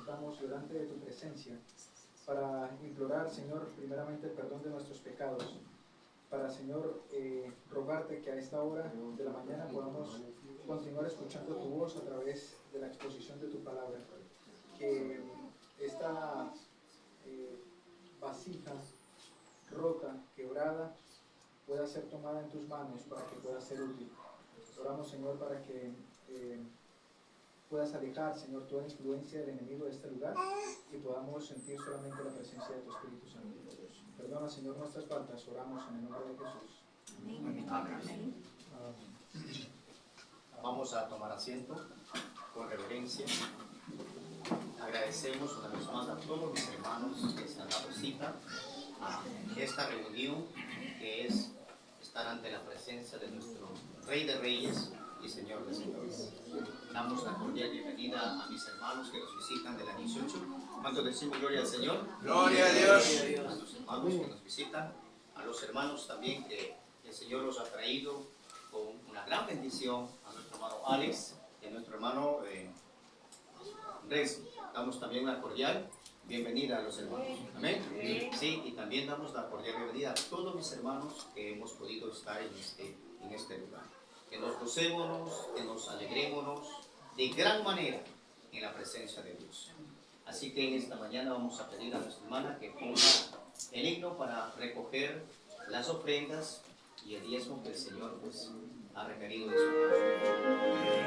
presentamos delante de tu presencia para implorar, Señor, primeramente el perdón de nuestros pecados, para, Señor, rogarte que a esta hora de la mañana podamos continuar escuchando tu voz a través de la exposición de tu palabra, que esta vasija rota, quebrada, pueda ser tomada en tus manos para que pueda ser útil. Oramos, Señor, para que puedas alejar, Señor, toda influencia del enemigo de este lugar y podamos sentir solamente la presencia de tu Espíritu Santo. Perdona, Señor, nuestras faltas. Oramos en el nombre de Jesús. Amén. Amén. Vamos a tomar asiento con reverencia. Agradecemos una vez más a todos mis hermanos que se han dado cita a esta reunión que es estar ante la presencia de nuestro Rey de Reyes y Señor de Señores. Damos la cordial bienvenida a mis hermanos que nos visitan de la 18. ¿Cuánto decimos gloria al Señor? Gloria a Dios. A los hermanos que nos visitan, a los hermanos también que el Señor los ha traído con una gran bendición, a nuestro hermano Alex y a nuestro hermano Renzo. Damos también una cordial bienvenida a los hermanos. Amén. Sí, y también damos la cordial bienvenida a todos mis hermanos que hemos podido estar en este lugar. Que nos gocémonos, que nos alegrémonos de gran manera en la presencia de Dios. Así que en esta mañana vamos a pedir a nuestra hermana que ponga el himno para recoger las ofrendas y el diezmo que el Señor pues ha requerido de su casa.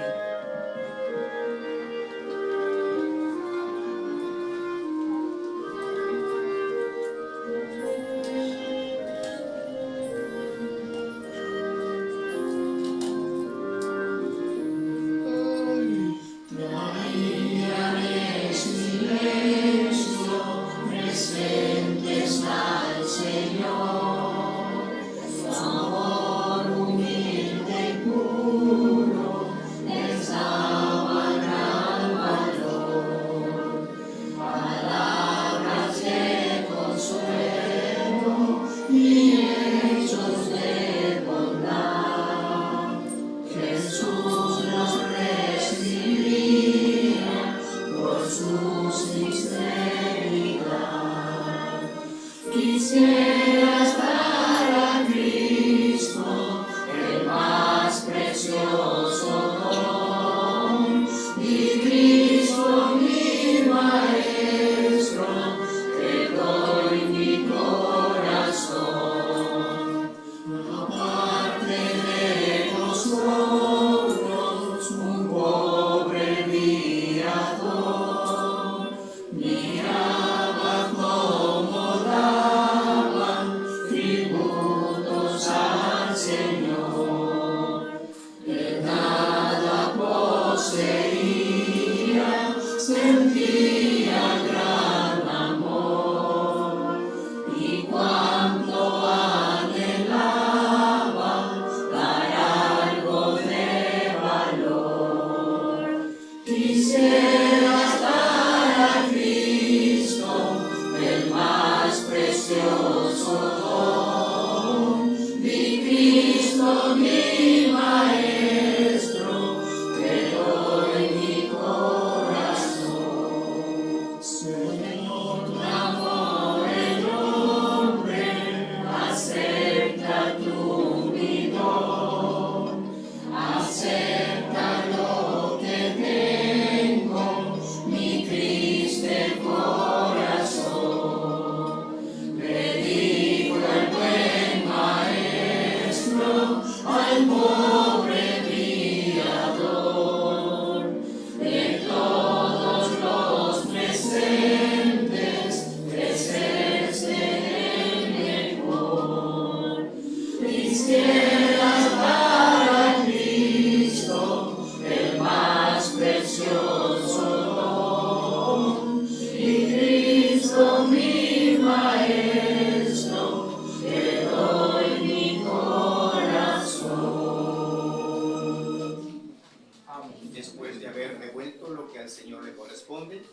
Después de haber devuelto lo que al Señor le corresponde,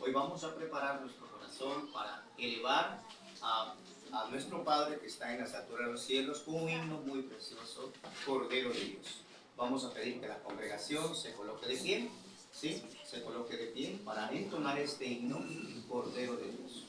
hoy vamos a preparar nuestro corazón para elevar a nuestro Padre que está en las alturas de los cielos con un himno muy precioso, Cordero de Dios. Vamos a pedir que la congregación se coloque de pie ¿sí?, se coloque de pie para entonar este himno, Cordero de Dios.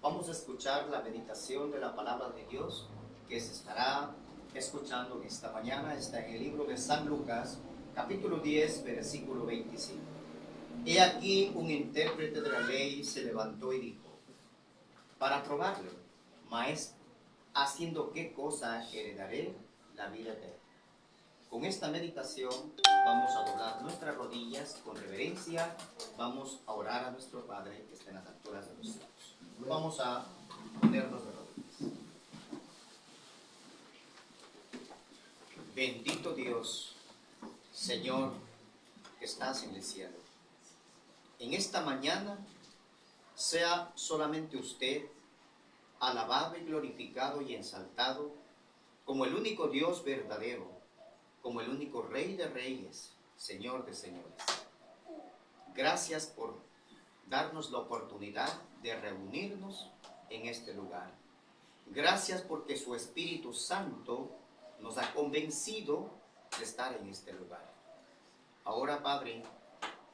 Vamos a escuchar la meditación de la palabra de Dios que se estará escuchando esta mañana. Está en el libro de San Lucas, capítulo 10, versículo 25. He aquí un intérprete de la ley se levantó y dijo, para probarle, maestro, ¿haciendo qué cosa heredaré la vida eterna? Con esta meditación vamos a doblar nuestras rodillas con reverencia. Vamos a orar a nuestro Padre que está en las alturas de los cielos. Vamos a ponernos de rodillas. Bendito Dios, Señor, que estás en el cielo. En esta mañana sea solamente usted alabado y glorificado y exaltado como el único Dios verdadero, como el único Rey de Reyes, Señor de Señores. Gracias por darnos la oportunidad de reunirnos en este lugar. Gracias porque su Espíritu Santo nos ha convencido de estar en este lugar. Ahora, Padre,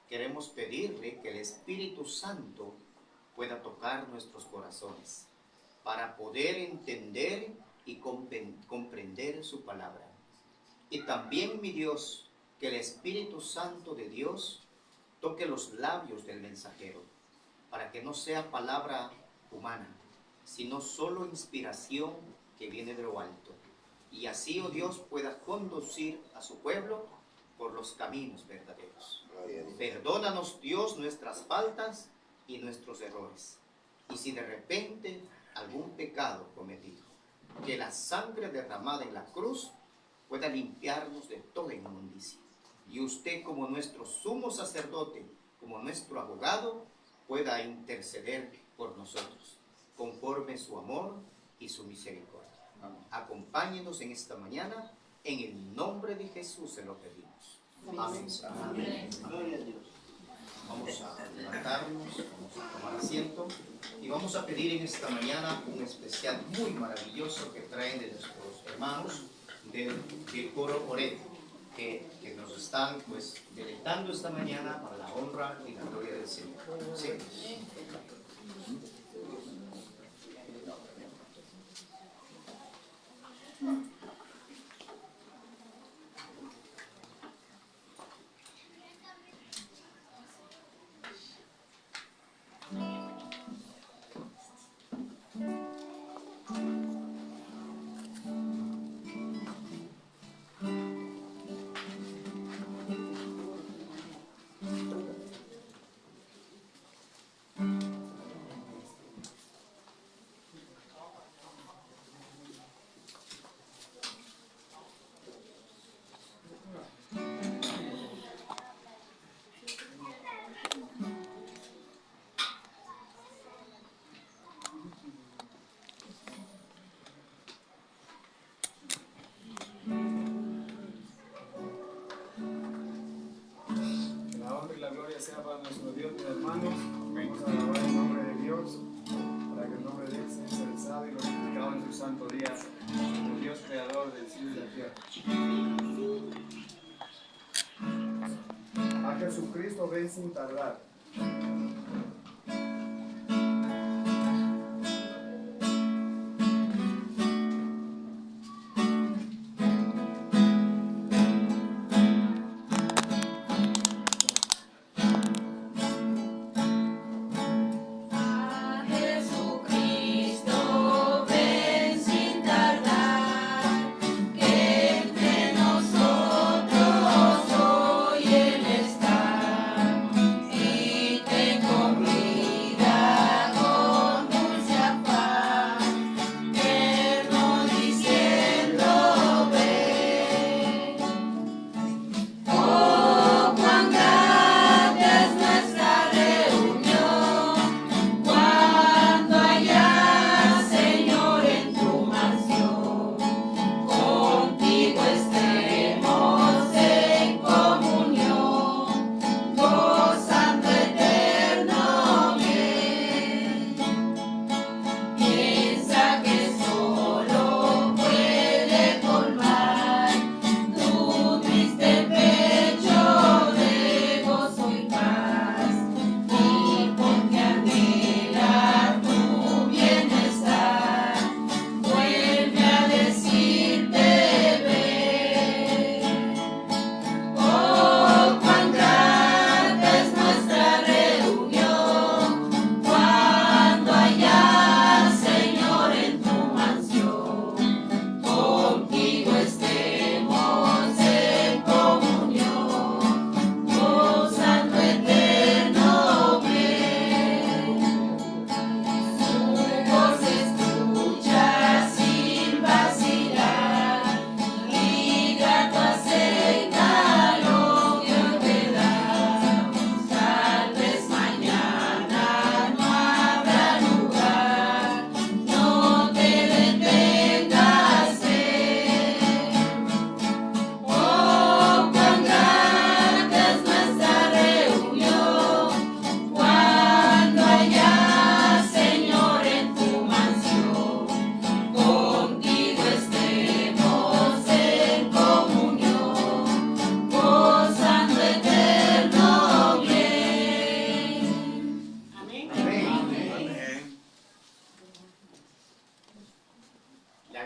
queremos pedirle que el Espíritu Santo pueda tocar nuestros corazones para poder entender y comprender su palabra. Y también, mi Dios, que el Espíritu Santo de Dios toque los labios del mensajero, para que no sea palabra humana, sino solo inspiración que viene de lo alto. Y así, oh Dios, pueda conducir a su pueblo por los caminos verdaderos. Perdónanos, Dios, nuestras faltas y nuestros errores. Y si de repente algún pecado cometido, que la sangre derramada en la cruz pueda limpiarnos de toda inmundicia. Y usted, como nuestro sumo sacerdote, como nuestro abogado, pueda interceder por nosotros, conforme su amor y su misericordia. Acompáñenos en esta mañana, en el nombre de Jesús se lo pedimos. Amén. Gloria a Dios. Vamos a levantarnos, vamos a tomar asiento y vamos a pedir en esta mañana un especial muy maravilloso que traen de nuestros hermanos del coro Oreb, que nos están pues deleitando esta mañana para la honra y la gloria del Señor. ¿Sí? Sea para nuestro Dios, mis hermanos. Vamos a alabar el nombre de Dios, para que el nombre de Él sea ensalzado y glorificado en su santo día, el Dios creador del cielo y la tierra. A Jesucristo ven sin tardar.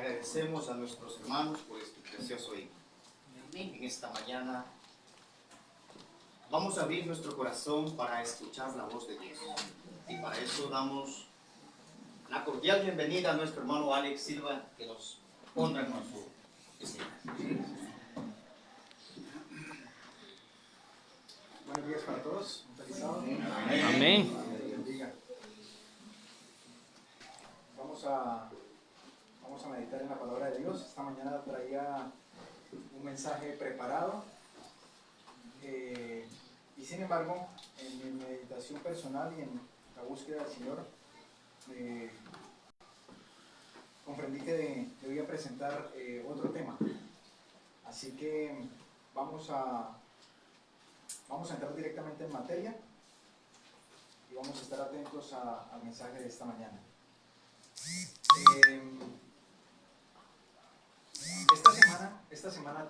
Agradecemos a nuestros hermanos por este precioso himno. En esta mañana vamos a abrir nuestro corazón para escuchar la voz de Dios. Y para eso damos la cordial bienvenida a nuestro hermano Alex Silva, que nos honra con su visita. Buenos días para todos. Un feliz sábado. Amén. Vamos a meditar en la palabra de Dios. Esta mañana traía un mensaje preparado y sin embargo en mi meditación personal y en la búsqueda del Señor, comprendí que debía presentar otro tema. Así que vamos a entrar directamente en materia y vamos a estar atentos al mensaje de esta mañana. Esta semana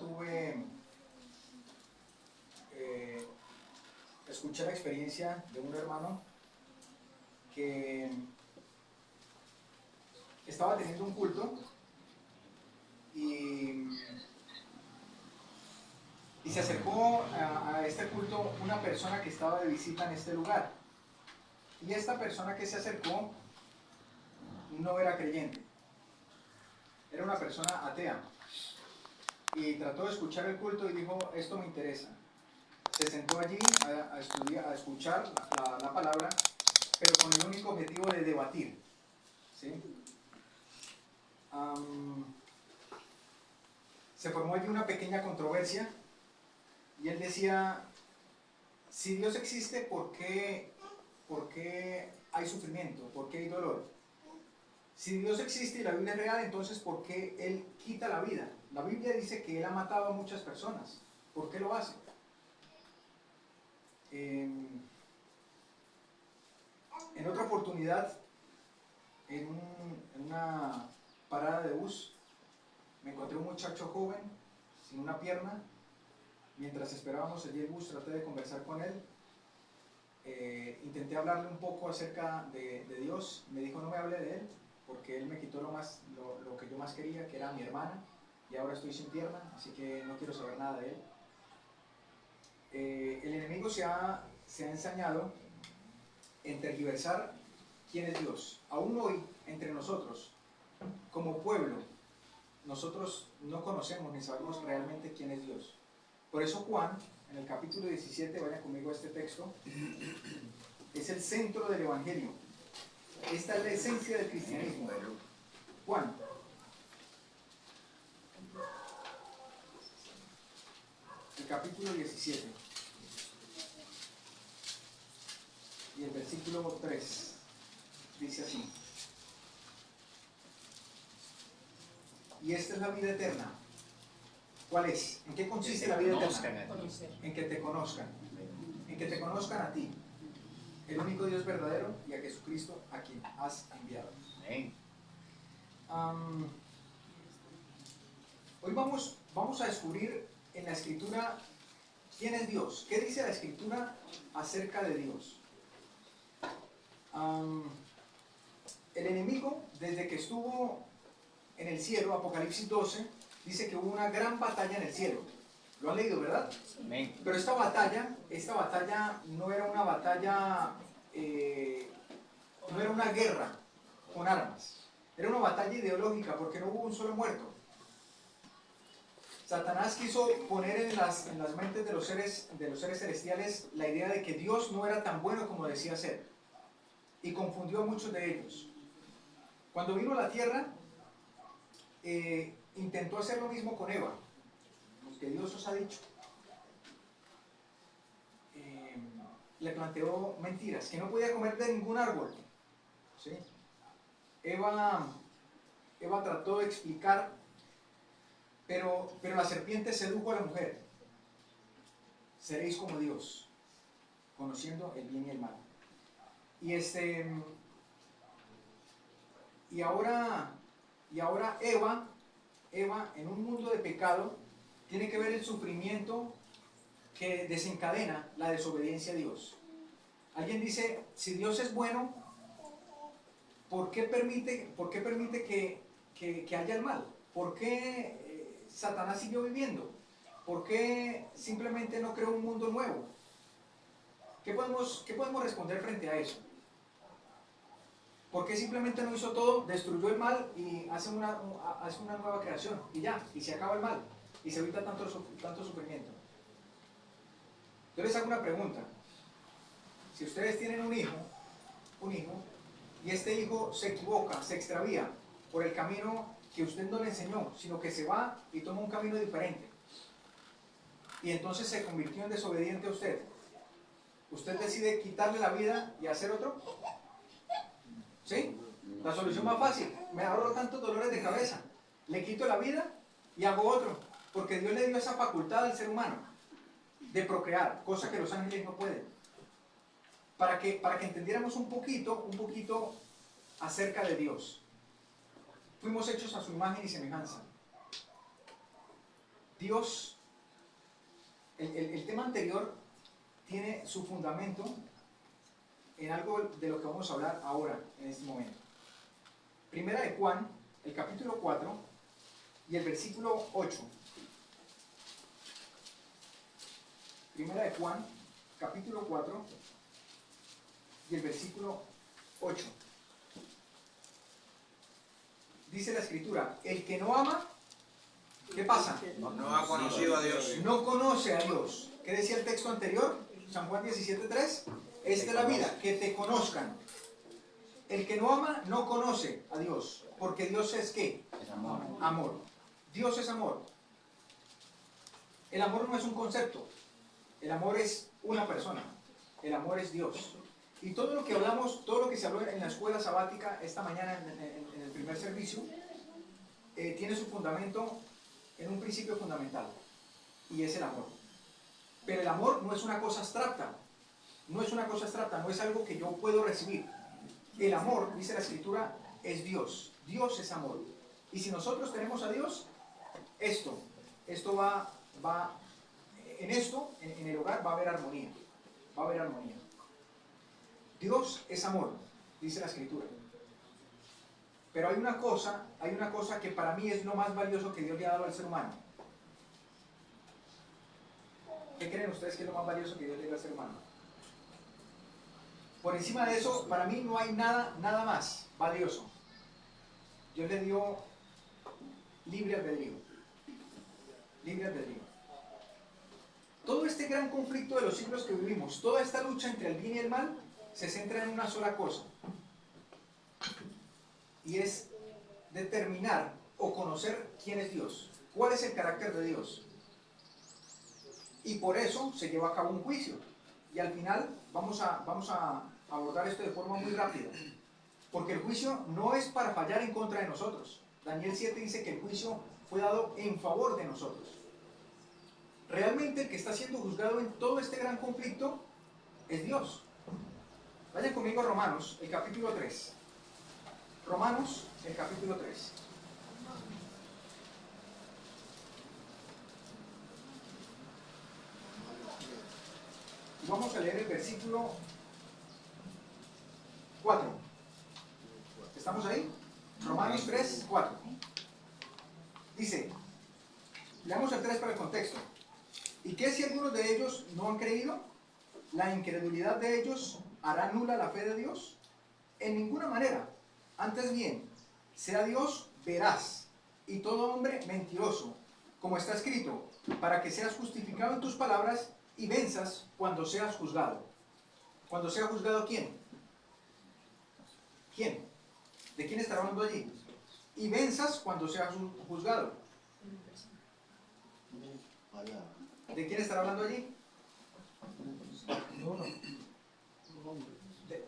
escuché la experiencia de un hermano que estaba teniendo un culto y se acercó a este culto una persona que estaba de visita en este lugar. Y esta persona que se acercó no era creyente, era una persona atea. Y trató de escuchar el culto y dijo, esto me interesa. Se sentó allí a estudiar, a escuchar la palabra, pero con el único objetivo de debatir, ¿sí? Se formó allí una pequeña controversia y él decía, si Dios existe, ¿por qué hay sufrimiento? ¿Por qué hay dolor? Si Dios existe y la Biblia es real, entonces ¿por qué Él quita la vida? La Biblia dice que Él ha matado a muchas personas. ¿Por qué lo hace? En otra oportunidad, en una parada de bus, me encontré un muchacho joven, sin una pierna. Mientras esperábamos allí el bus, traté de conversar con él. Intenté hablarle un poco acerca de Dios. Me dijo, no me hable de Él, porque Él me quitó lo que yo más quería, que era mi hermana, y ahora estoy sin pierna, así que no quiero saber nada de Él. El enemigo se ha ensañado en tergiversar quién es Dios. Aún hoy, entre nosotros, como pueblo, nosotros no conocemos ni sabemos realmente quién es Dios. Por eso Juan, en el capítulo 17, vayan conmigo a este texto, es el centro del Evangelio. Esta es la esencia del cristianismo. Juan. El capítulo 17. Y el versículo 3 dice así. Y esta es la vida eterna. ¿Cuál es? ¿En qué consiste la vida eterna? En que te conozcan. En que te conozcan a ti, el único Dios verdadero, y a Jesucristo, a quien has enviado. Hoy vamos a descubrir en la Escritura quién es Dios. ¿Qué dice la Escritura acerca de Dios? El enemigo, desde que estuvo en el cielo, Apocalipsis 12, dice que hubo una gran batalla en el cielo. Lo han leído, ¿verdad? Amén. Pero esta batalla no era una batalla, no era una guerra con armas. Era una batalla ideológica porque no hubo un solo muerto. Satanás quiso poner en las mentes de los seres celestiales la idea de que Dios no era tan bueno como decía ser. Y confundió a muchos de ellos. Cuando vino a la tierra, intentó hacer lo mismo con Eva. Lo que Dios os ha dicho. Le planteó mentiras, que no podía comer de ningún árbol. ¿Sí? Eva trató de explicar, pero la serpiente sedujo a la mujer. Seréis como Dios, conociendo el bien y el mal. Y ahora Eva, en un mundo de pecado, tiene que ver el sufrimiento que desencadena la desobediencia a Dios. Alguien dice, si Dios es bueno, ¿por qué permite que haya el mal? ¿Por qué Satanás siguió viviendo? ¿Por qué simplemente no creó un mundo nuevo? ¿Qué podemos responder frente a eso? ¿Por qué simplemente no hizo todo, destruyó el mal y hace una nueva creación? Y ya, y se acaba el mal, y se evita tanto sufrimiento. Yo les hago una pregunta. Si ustedes tienen un hijo, y este hijo se equivoca, se extravía por el camino que usted no le enseñó, sino que se va y toma un camino diferente, y entonces se convirtió en desobediente a usted ¿Usted decide quitarle la vida y hacer otro? ¿Sí? La solución más fácil. Me ahorro tantos dolores de cabeza. Le quito la vida y hago otro. Porque Dios le dio esa facultad al ser humano de procrear, cosa que los ángeles no pueden. Para que entendiéramos un poquito acerca de Dios. Fuimos hechos a su imagen y semejanza. Dios, el tema anterior tiene su fundamento en algo de lo que vamos a hablar ahora, en este momento. Primera de Juan, el capítulo 4 y el versículo 8. Primera de Juan, capítulo 4 y el versículo 8. Dice la Escritura, el que no ama, ¿qué pasa? No ha conocido a Dios. No conoce a Dios. ¿Qué decía el texto anterior? San Juan 17:3. Esta es la vida, que te conozcan. El que no ama no conoce a Dios, porque Dios es ¿qué? Es amor. Amor. Dios es amor. El amor no es un concepto. El amor es una persona. El amor es Dios. Y todo lo que hablamos, todo lo que se habló en la escuela sabática esta mañana en el primer servicio, tiene su fundamento en un principio fundamental, y es el amor. Pero el amor no es una cosa abstracta, no es una cosa abstracta, no es algo que yo puedo recibir. El amor, dice la Escritura, es Dios. Dios es amor. Y si nosotros tenemos a Dios, esto va en el hogar va a haber armonía. Va a haber armonía. Dios es amor, dice la Escritura. Pero hay una cosa que para mí es lo más valioso que Dios le ha dado al ser humano. ¿Qué creen ustedes que es lo más valioso que Dios le dio al ser humano? Por encima de eso, para mí no hay nada más valioso. Dios le dio libre albedrío. Libre albedrío. Todo este gran conflicto de los siglos que vivimos, toda esta lucha entre el bien y el mal, se centra en una sola cosa. Y es determinar o conocer quién es Dios. ¿Cuál es el carácter de Dios? Y por eso se lleva a cabo un juicio. Y al final vamos a abordar esto de forma muy rápida. Porque el juicio no es para fallar en contra de nosotros. Daniel 7 dice que el juicio fue dado en favor de nosotros. Realmente el que está siendo juzgado en todo este gran conflicto es Dios. Vayan conmigo a Romanos, el capítulo 3. Romanos, el capítulo 3. Y vamos a leer el versículo 4. ¿Estamos ahí? Romanos 3, 4. Dice, leamos el 3 para el contexto. ¿Y qué si algunos de ellos no han creído? ¿La incredulidad de ellos hará nula la fe de Dios? En ninguna manera. Antes bien, sea Dios veraz y todo hombre mentiroso, como está escrito, para que seas justificado en tus palabras y venzas cuando seas juzgado. ¿Cuando sea juzgado quién? ¿Quién? ¿De quién estará hablando allí? Y venzas cuando seas juzgado. ¿De quién estará hablando allí?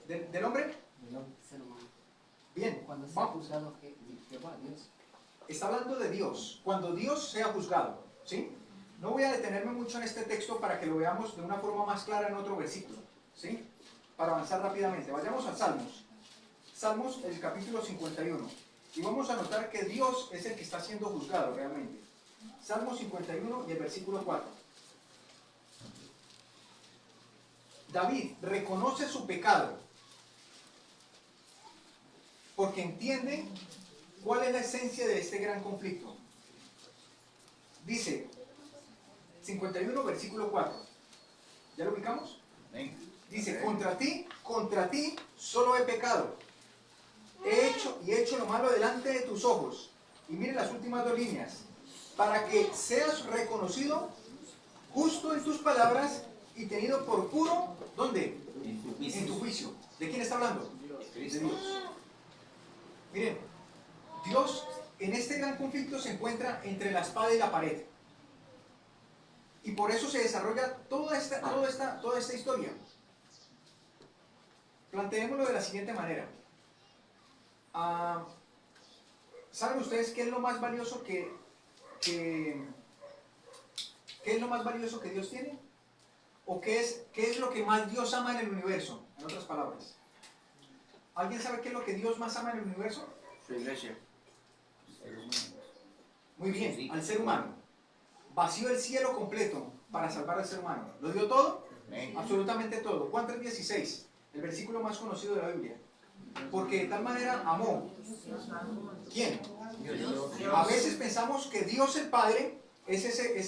¿Del hombre? Bien, cuando sea juzgado Jehová, Dios. Está hablando de Dios, cuando Dios sea juzgado, ¿sí? No voy a detenerme mucho en este texto para que lo veamos de una forma más clara en otro versículo, ¿sí? Para avanzar rápidamente. Vayamos a Salmos. Salmos, el capítulo 51. Y vamos a notar que Dios es el que está siendo juzgado realmente. Salmos 51 y el versículo 4. David reconoce su pecado porque entiende cuál es la esencia de este gran conflicto. Dice 51 versículo 4. ¿Ya lo ubicamos? Dice, contra ti solo he pecado. He hecho lo malo delante de tus ojos. Y miren las últimas dos líneas. Para que seas reconocido justo en tus palabras y tenido por puro, ¿dónde? En tu juicio. ¿De quién está hablando? De Dios. Miren, Dios en este gran conflicto se encuentra entre la espada y la pared. Y por eso se desarrolla toda esta historia. Planteémoslo de la siguiente manera. ¿Saben ustedes qué es lo más valioso qué es lo más valioso que Dios tiene? ¿O qué es lo que más Dios ama en el universo? En otras palabras. ¿Alguien sabe qué es lo que Dios más ama en el universo? Su iglesia. Muy bien, al ser humano. Vació el cielo completo para salvar al ser humano. ¿Lo dio todo? Absolutamente todo. Juan 3:16, el versículo más conocido de la Biblia. Porque de tal manera amó. ¿Quién? A veces pensamos que Dios el Padre es ese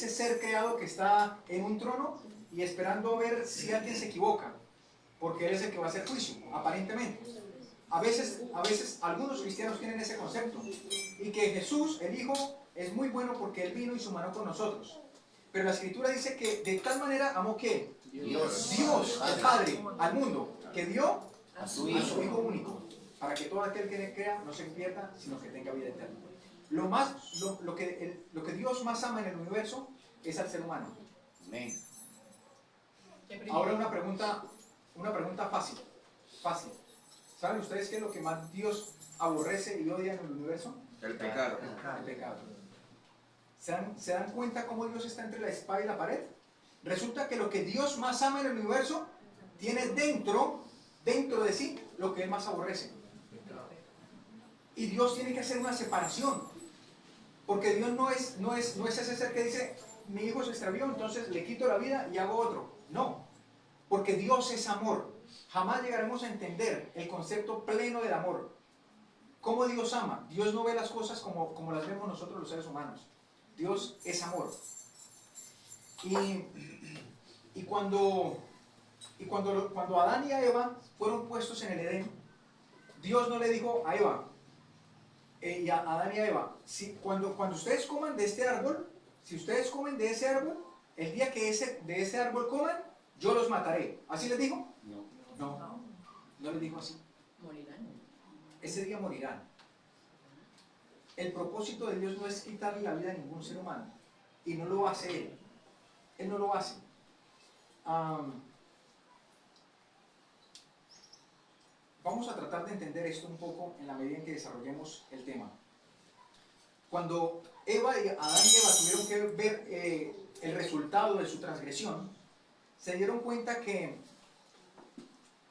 ser creado que está en un trono y esperando a ver si alguien se equivoca, porque Él es el que va a hacer juicio, aparentemente. A veces algunos cristianos tienen ese concepto, y que Jesús, el Hijo, es muy bueno porque Él vino y se humanó con nosotros. Pero la Escritura dice que de tal manera amó que Dios, el Padre, al mundo, que dio a su Hijo único, para que todo aquel que le crea no se pierda, sino que tenga vida eterna. Lo que Dios más ama en el universo es al ser humano. Amén. Ahora una pregunta fácil. ¿Saben ustedes qué es lo que más Dios aborrece y odia en el universo? El pecado. El pecado. ¿Se dan cuenta cómo Dios está entre la espada y la pared? Resulta que lo que Dios más ama en el universo tiene dentro de sí lo que Él más aborrece. Y Dios tiene que hacer una separación. Porque Dios no es ese ser que dice, mi hijo se extravió, entonces le quito la vida y hago otro. No. Porque Dios es amor. Jamás llegaremos a entender el concepto pleno del amor. ¿Cómo Dios ama? Dios no ve las cosas como las vemos nosotros los seres humanos. Dios es amor. Y cuando Adán y Eva fueron puestos en el Edén, Dios no le dijo a Eva, y a Adán y a Eva, cuando ustedes coman de este árbol, si ustedes comen de ese árbol, el día que de ese árbol coman, yo los mataré. ¿Así les dijo? No les dijo así. Morirán. Ese día morirán. El propósito de Dios no es quitarle la vida a ningún ser humano. Y no lo hace Él. Él no lo hace. Vamos a tratar de entender esto un poco en la medida en que desarrollemos el tema. Cuando Adán y Eva tuvieron que ver el resultado de su transgresión, se dieron cuenta que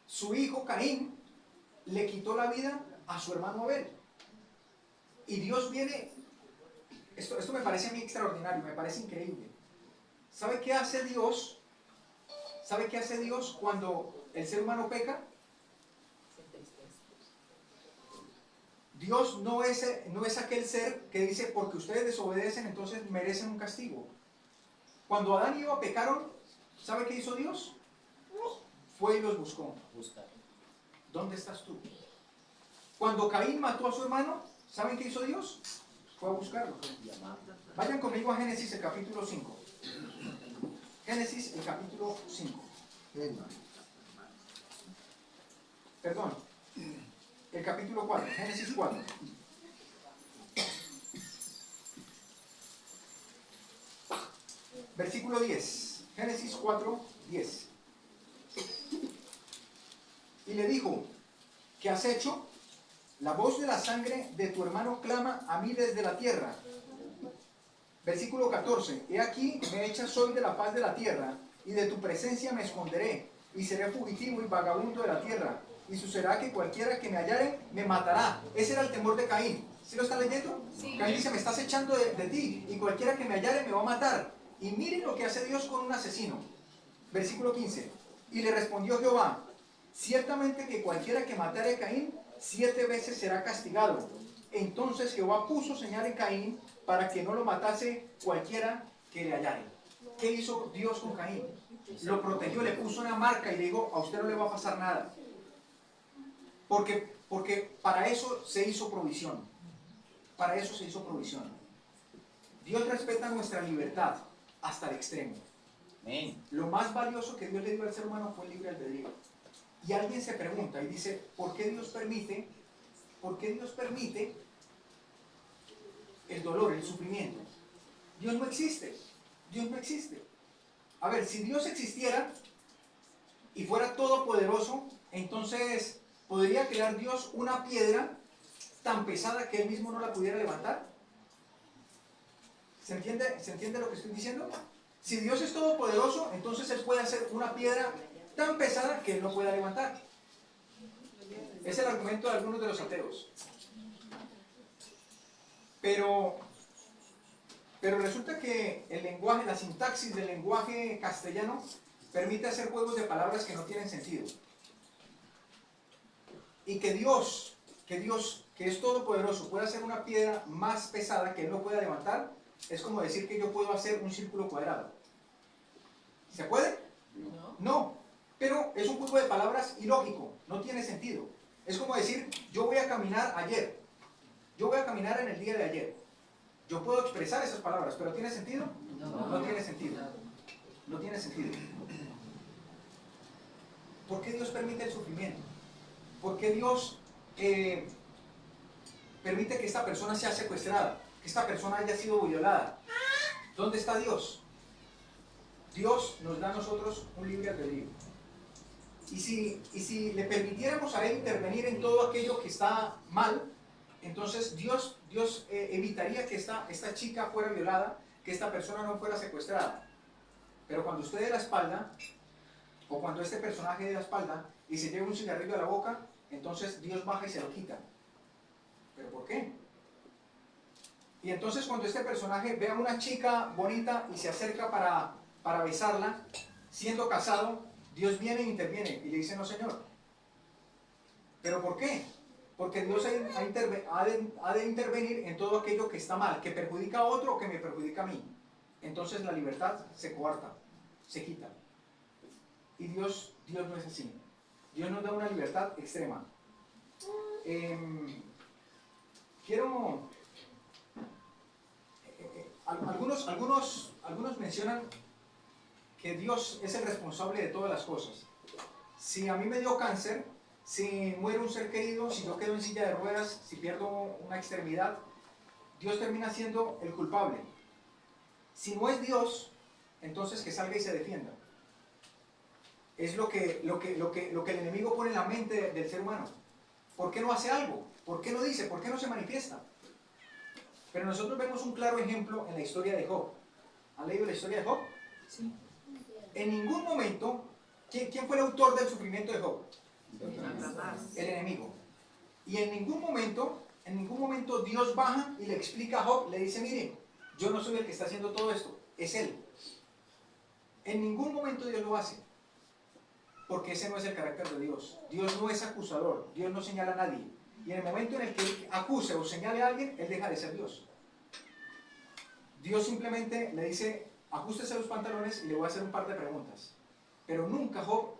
su hijo Caín le quitó la vida a su hermano Abel. Y Dios viene, esto me parece a mí extraordinario, me parece increíble. ¿Sabe qué hace Dios? ¿Sabe qué hace Dios cuando el ser humano peca? Dios no es aquel ser que dice, porque ustedes desobedecen, entonces merecen un castigo. Cuando Adán y Eva pecaron, ¿sabe qué hizo Dios? Fue y los buscó. ¿Dónde estás tú? Cuando Caín mató a su hermano, ¿saben qué hizo Dios? Fue a buscarlo. Vayan conmigo a Génesis el capítulo 5. Génesis el capítulo 5. Perdón. El capítulo 4. Génesis 4. Versículo 10. Génesis 4, 10. Y le dijo, ¿qué has hecho? La voz de la sangre de tu hermano clama a mí desde la tierra. Versículo 14. He aquí me echas hoy de la faz de la tierra, y de tu presencia me esconderé, y seré fugitivo y vagabundo de la tierra. Y sucederá que cualquiera que me hallare me matará. Ese era el temor de Caín. ¿Sí lo están leyendo? Sí. Caín dice, me estás echando de ti, y cualquiera que me hallare me va a matar. Y miren lo que hace Dios con un asesino. Versículo 15. Y le respondió Jehová, ciertamente que cualquiera que matare a Caín 7 veces será castigado. Entonces Jehová puso señal en Caín para que no lo matase cualquiera que le hallare. ¿Qué hizo Dios con Caín? Lo protegió, le puso una marca y le dijo, a usted no le va a pasar nada. Porque para eso se hizo provisión. Para eso se hizo provisión. Dios respeta nuestra libertad hasta el extremo. Lo más valioso que Dios le dio al ser humano fue el libre albedrío. Y alguien se pregunta y dice, ¿por qué Dios permite el dolor, el sufrimiento? Dios no existe. A ver, si Dios existiera y fuera todopoderoso, entonces ¿podría crear Dios una piedra tan pesada que él mismo no la pudiera levantar? ¿Se entiende lo que estoy diciendo? Si Dios es todopoderoso, entonces él puede hacer una piedra tan pesada que él no pueda levantar. Es el argumento de algunos de los ateos. Pero resulta que el lenguaje, la sintaxis del lenguaje castellano permite hacer juegos de palabras que no tienen sentido. Y que Dios, que es todopoderoso, puede hacer una piedra más pesada que él no pueda levantar, es como decir que yo puedo hacer un círculo cuadrado. ¿Se puede? No. Pero es un juego de palabras ilógico, no tiene sentido. Es como decir, yo voy a caminar ayer. Yo voy a caminar en el día de ayer. Yo puedo expresar esas palabras, pero ¿tiene sentido? No tiene sentido. No tiene sentido. ¿Por qué Dios permite el sufrimiento? ¿Por qué Dios permite que esta persona sea secuestrada? Que esta persona haya sido violada. ¿Dónde está Dios? Dios nos da a nosotros un libre albedrío. Y si le permitiéramos a Él intervenir en todo aquello que está mal, entonces Dios evitaría que esta chica fuera violada, que esta persona no fuera secuestrada. Pero cuando usted dé la espalda, o cuando este personaje dé la espalda y se lleva un cigarrillo a la boca, entonces Dios baja y se lo quita. ¿Pero por qué? Y entonces cuando este personaje ve a una chica bonita y se acerca para besarla, siendo casado, Dios viene e interviene y le dice, no señor. ¿Pero por qué? Porque Dios ha de intervenir en todo aquello que está mal, que perjudica a otro o que me perjudica a mí. Entonces la libertad se coarta, se quita. Y Dios no es así. Dios nos da una libertad extrema. Algunos mencionan que Dios es el responsable de todas las cosas. Si a mí me dio cáncer, si muere un ser querido, si yo quedo en silla de ruedas, si pierdo una extremidad, Dios termina siendo el culpable. Si no es Dios, entonces que salga y se defienda. Es lo que el enemigo pone en la mente del ser humano. ¿Por qué no hace algo? ¿Por qué no dice? ¿Por qué no se manifiesta? Pero nosotros vemos un claro ejemplo en la historia de Job. ¿Han leído la historia de Job? Sí. En ningún momento, ¿quién fue el autor del sufrimiento de Job? El enemigo. Y en ningún momento Dios baja y le explica a Job, le dice, mire, yo no soy el que está haciendo todo esto, es él. En ningún momento Dios lo hace. Porque ese no es el carácter de Dios. Dios no es acusador, Dios no señala a nadie. Y en el momento en el que él acuse o señale a alguien, él deja de ser Dios. Dios simplemente le dice, ajústese los pantalones y le voy a hacer un par de preguntas. Pero nunca Job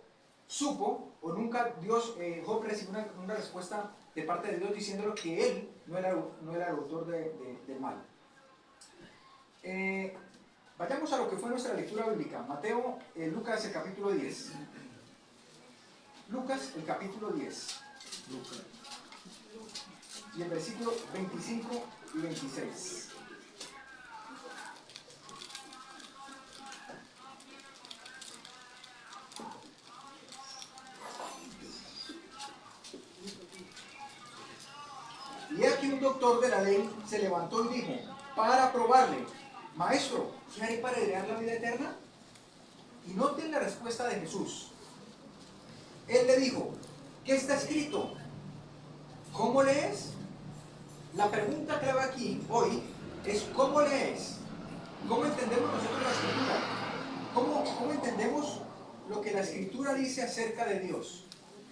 supo, o nunca Job recibió una respuesta de parte de Dios diciéndole que él no era el autor del mal. Vayamos a lo que fue nuestra lectura bíblica. Lucas el capítulo 10. Lucas el capítulo 10. Y el versículo 25 y 26. Y aquí un doctor de la ley se levantó y dijo, para probarle, maestro, ¿qué haré para heredar la vida eterna? Y noten la respuesta de Jesús. Él le dijo, ¿qué está escrito? ¿Cómo lees? La pregunta clave aquí, hoy, es ¿cómo lees? ¿Cómo entendemos nosotros la Escritura? ¿Cómo entendemos lo que la Escritura dice acerca de Dios?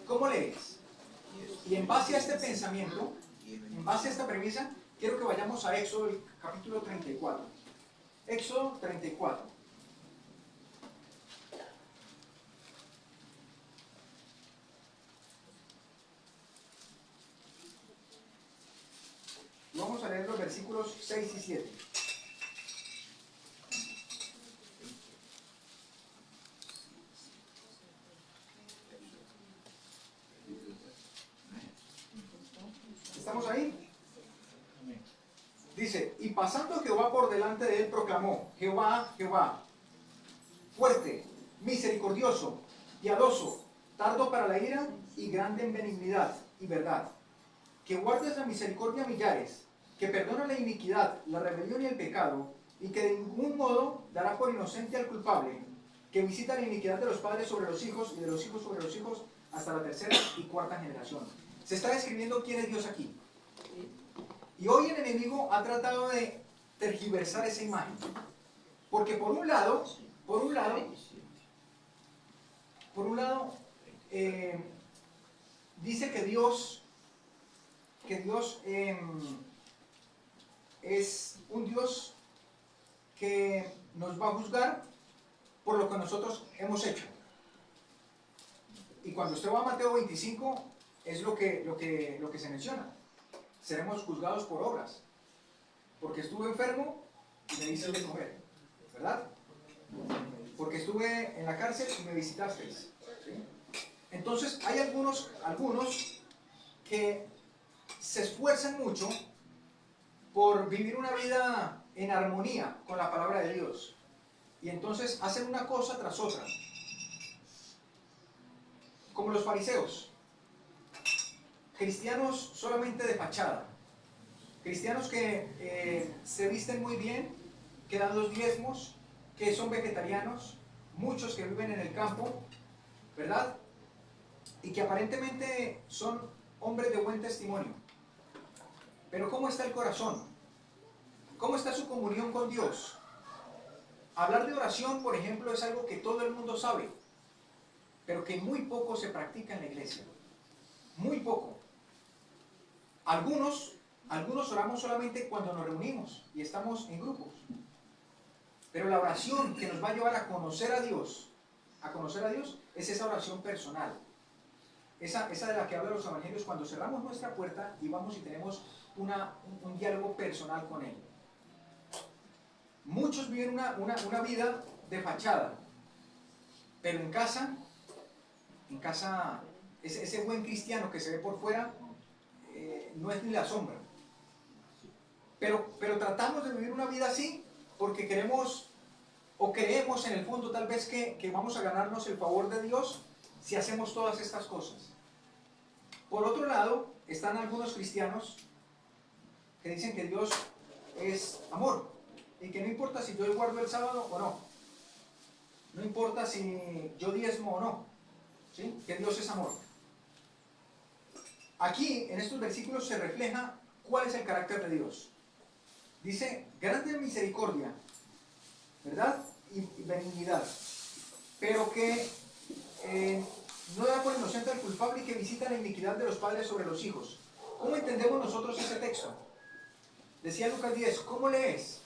¿Cómo lees? Y en base a este pensamiento, en base a esta premisa, quiero que vayamos a Éxodo, el capítulo 34. Éxodo 34. Vamos a leer los versículos 6 y 7. ¿Estamos ahí? Dice, y pasando Jehová por delante de él proclamó, Jehová, Jehová, fuerte, misericordioso, piadoso, tardo para la ira y grande en benignidad y verdad, que guardes la misericordia a millares, que perdona la iniquidad, la rebelión y el pecado, y que de ningún modo dará por inocente al culpable, que visita la iniquidad de los padres sobre los hijos y de los hijos sobre los hijos hasta la tercera y cuarta generación. Se está describiendo quién es Dios aquí. Y hoy el enemigo ha tratado de tergiversar esa imagen. Porque por un lado, dice que Dios es un Dios que nos va a juzgar por lo que nosotros hemos hecho. Y cuando usted va a Mateo 25, es lo que se menciona. Seremos juzgados por obras. Porque estuve enfermo y me diste de comer, ¿verdad? Porque estuve en la cárcel y me visitasteis. ¿Sí? Entonces hay algunos que se esfuerzan mucho por vivir una vida en armonía con la palabra de Dios. Y entonces hacen una cosa tras otra. Como los fariseos. Cristianos solamente de fachada. Cristianos que se visten muy bien, que dan los diezmos, que son vegetarianos, muchos que viven en el campo, ¿verdad? Y que aparentemente son hombres de buen testimonio. Pero ¿cómo está el corazón? ¿Cómo está su comunión con Dios? Hablar de oración, por ejemplo, es algo que todo el mundo sabe, pero que muy poco se practica en la iglesia. Muy poco. Algunos oramos solamente cuando nos reunimos y estamos en grupos. Pero la oración que nos va a llevar a conocer a Dios, es esa oración personal. Esa de la que hablan los evangelios cuando cerramos nuestra puerta y vamos y tenemos un diálogo personal con Él. Muchos viven una vida de fachada, pero en casa, ese buen cristiano que se ve por fuera, no es ni la sombra. Pero tratamos de vivir una vida así porque queremos o creemos en el fondo tal vez que vamos a ganarnos el favor de Dios si hacemos todas estas cosas. Por otro lado, están algunos cristianos que dicen que Dios es amor y que no importa si yo guardo el sábado o no, no importa si yo diezmo o no, ¿sí? Que Dios es amor. Aquí, en estos versículos, se refleja cuál es el carácter de Dios. Dice, grande misericordia, ¿verdad? Y benignidad, pero que no da por inocente al culpable y que visita la iniquidad de los padres sobre los hijos. ¿Cómo entendemos nosotros ese texto? Decía Lucas 10, ¿cómo lees?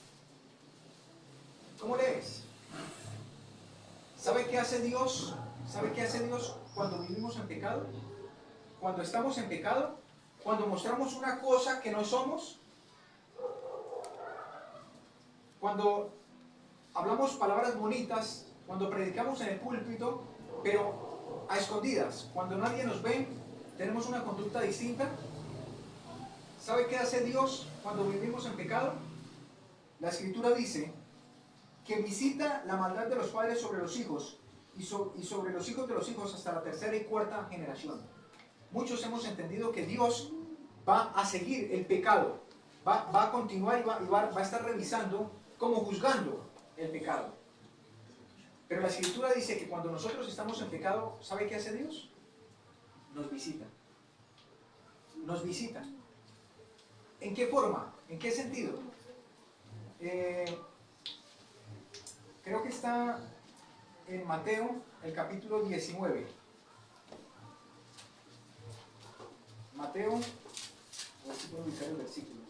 ¿Cómo lees? ¿Sabe qué hace Dios? ¿Sabe qué hace Dios cuando vivimos en pecado? Cuando estamos en pecado, cuando mostramos una cosa que no somos, cuando hablamos palabras bonitas, cuando predicamos en el púlpito, pero a escondidas, cuando nadie nos ve, tenemos una conducta distinta. ¿Sabe qué hace Dios cuando vivimos en pecado? La Escritura dice que visita la maldad de los padres sobre los hijos y sobre los hijos de los hijos hasta la tercera y cuarta generación. Muchos hemos entendido que Dios va a seguir el pecado, va a continuar y va a estar revisando, como juzgando el pecado. Pero la Escritura dice que cuando nosotros estamos en pecado, ¿sabe qué hace Dios? Nos visita. Nos visita. ¿En qué forma? ¿En qué sentido? Creo que está en Mateo, el capítulo 19. Mateo, voy a buscar el versículo.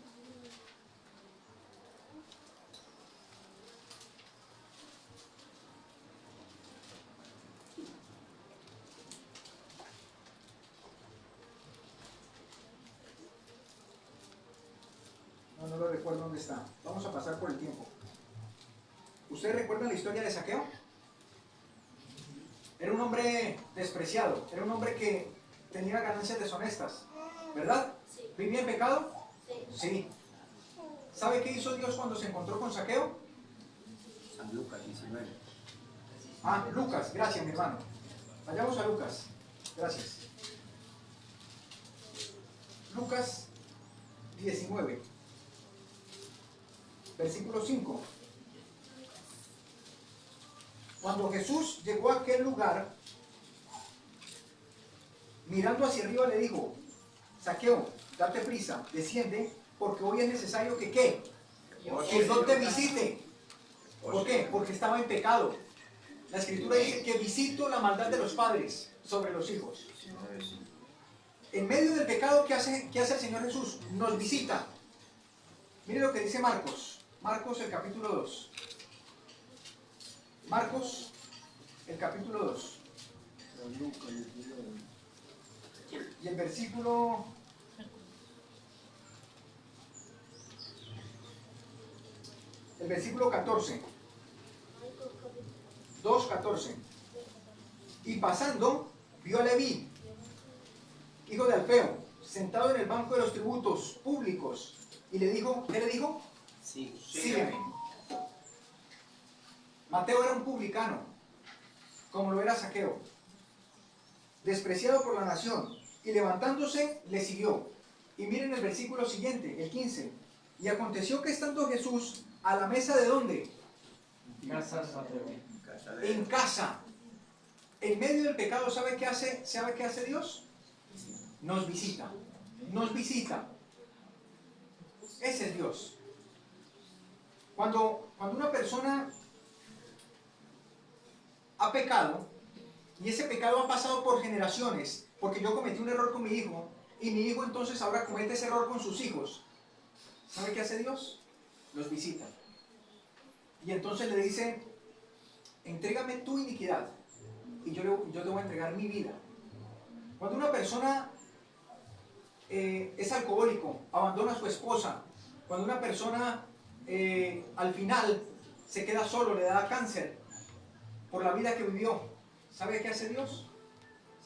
No lo recuerdo dónde está. Vamos a pasar por el tiempo. ¿Ustedes recuerdan la historia de Zaqueo? Era un hombre despreciado, era un hombre que tenía ganancias deshonestas, ¿verdad? Sí. ¿Vivía en pecado? Sí. Sí. ¿Sabe qué hizo Dios cuando se encontró con Zaqueo? San Lucas 19. Lucas, gracias mi hermano. Vayamos a Lucas. Gracias. Lucas 19, versículo 5. Cuando Jesús llegó a aquel lugar, mirando hacia arriba le dijo: Zaqueo, date prisa, desciende, porque hoy es necesario que ¿qué? Que no te visite. ¿Por qué? Porque estaba en pecado. La Escritura dice que visito la maldad de los padres sobre los hijos. En medio del pecado, ¿qué hace el Señor Jesús? Nos visita. Mire lo que dice Marcos. Marcos, el capítulo 2. Marcos, el capítulo 2. Y el versículo... El versículo 14. 2:14. Y pasando, vio a Leví, hijo de Alfeo, sentado en el banco de los tributos públicos, y le dijo, ¿qué le dijo? Sí. Sígueme. Mateo era un publicano, como lo era Zaqueo, despreciado por la nación, y levantándose le siguió. Y miren el versículo siguiente, el 15. Y aconteció que estando Jesús a la mesa, ¿de dónde? En casa, en medio del pecado, ¿sabe qué hace Dios? Nos visita, nos visita. Ese es Dios. Cuando una persona ha pecado, y ese pecado ha pasado por generaciones, porque yo cometí un error con mi hijo, y mi hijo entonces ahora comete ese error con sus hijos, ¿sabe qué hace Dios? Los visita. Y entonces le dice: entrégame tu iniquidad, y yo te voy a entregar mi vida. Cuando una persona es alcohólico, abandona a su esposa, cuando una persona al final se queda solo, le da cáncer por la vida que vivió, ¿sabe qué hace Dios?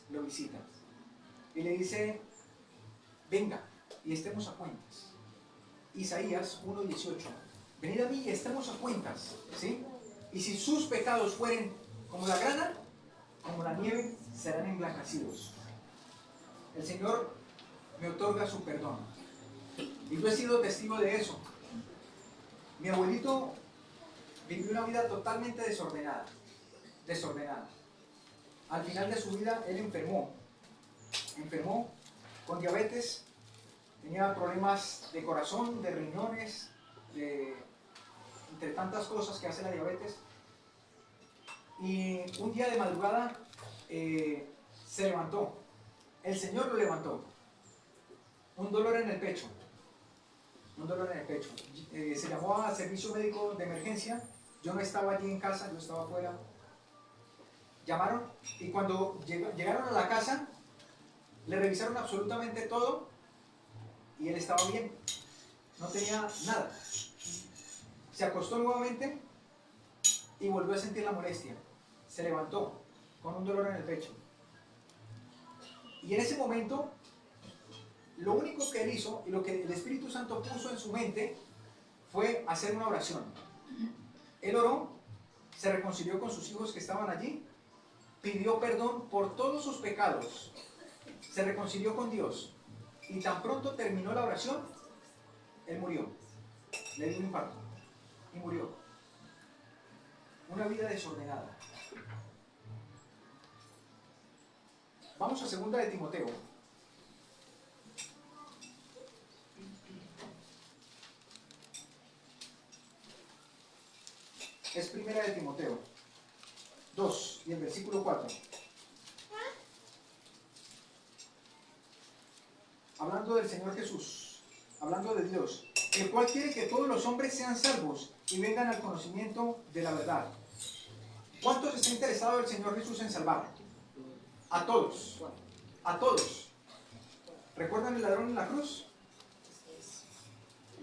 Lo visita y le dice: venga y estemos a cuentas. Isaías 1:18. Venid a mí y estemos a cuentas, ¿sí? Y si sus pecados fueren como la grana, como la nieve, serán emblanquecidos. El Señor me otorga su perdón. Y yo he sido testigo de eso. Mi abuelito vivió una vida totalmente desordenada. Al final de su vida, él enfermó con diabetes, tenía problemas de corazón, de riñones, entre tantas cosas que hace la diabetes. Y un día de madrugada se levantó. El Señor lo levantó. Un dolor en el pecho. Se llamó a servicio médico de emergencia. Yo no estaba allí en casa, yo estaba afuera. Llamaron y cuando llegaron a la casa, le revisaron absolutamente todo y él estaba bien. No tenía nada. Se acostó nuevamente y volvió a sentir la molestia. Se levantó con un dolor en el pecho. Y en ese momento, lo único que él hizo y lo que el Espíritu Santo puso en su mente fue hacer una oración. Él oró, se reconcilió con sus hijos que estaban allí, pidió perdón por todos sus pecados, se reconcilió con Dios y tan pronto terminó la oración, él murió. Le dio un infarto y murió. Una vida desordenada. Vamos a 2 de Timoteo. Es 1 de Timoteo 2 y el versículo 4. Hablando del Señor Jesús, hablando de Dios, el cual quiere que todos los hombres sean salvos y vengan al conocimiento de la verdad. ¿Cuántos está interesado el Señor Jesús en salvar? A todos. A todos. ¿Recuerdan el ladrón en la cruz?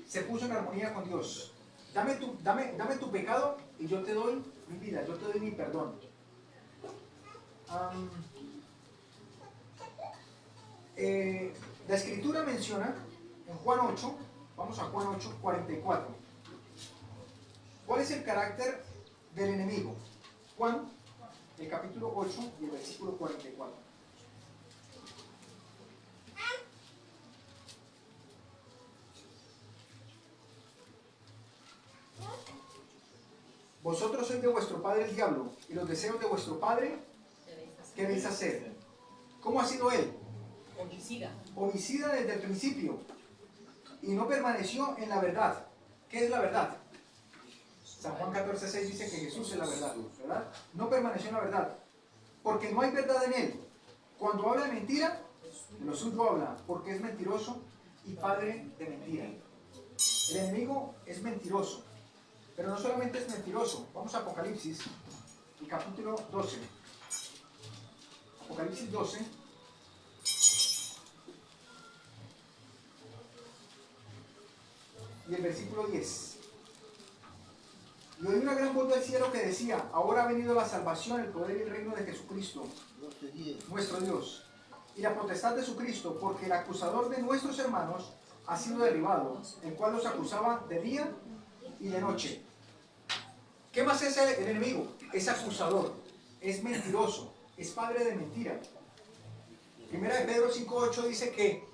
Se puso en armonía con Dios. Dame tu pecado y yo te doy mi vida, yo te doy mi perdón. La Escritura menciona en Juan 8, vamos a Juan 8, 44. ¿Cuál es el carácter del enemigo? Juan, el capítulo 8 y el versículo 44. Vosotros sois de vuestro padre el diablo, y los deseos de vuestro padre queréis hacer. ¿Cómo ha sido él? Homicida. Homicida desde el principio, y no permaneció en la verdad. ¿Qué es la verdad? San Juan 14:6 dice que Jesús es la verdad, ¿verdad? No permaneció en la verdad, porque no hay verdad en él. Cuando habla de mentira, de lo suyo habla, porque es mentiroso y padre de mentira. El enemigo es mentiroso, pero no solamente es mentiroso. Vamos a Apocalipsis, el capítulo 12. Apocalipsis 12. Y el versículo 10. Y oí una gran voz del cielo que decía: ahora ha venido la salvación, el poder y el reino de Jesucristo, nuestro Dios, y la potestad de su Cristo, porque el acusador de nuestros hermanos ha sido derribado, el cual los acusaba de día y de noche. ¿Qué más es el enemigo? Es acusador, es mentiroso, es padre de mentira. Primera de Pedro 5:8 dice que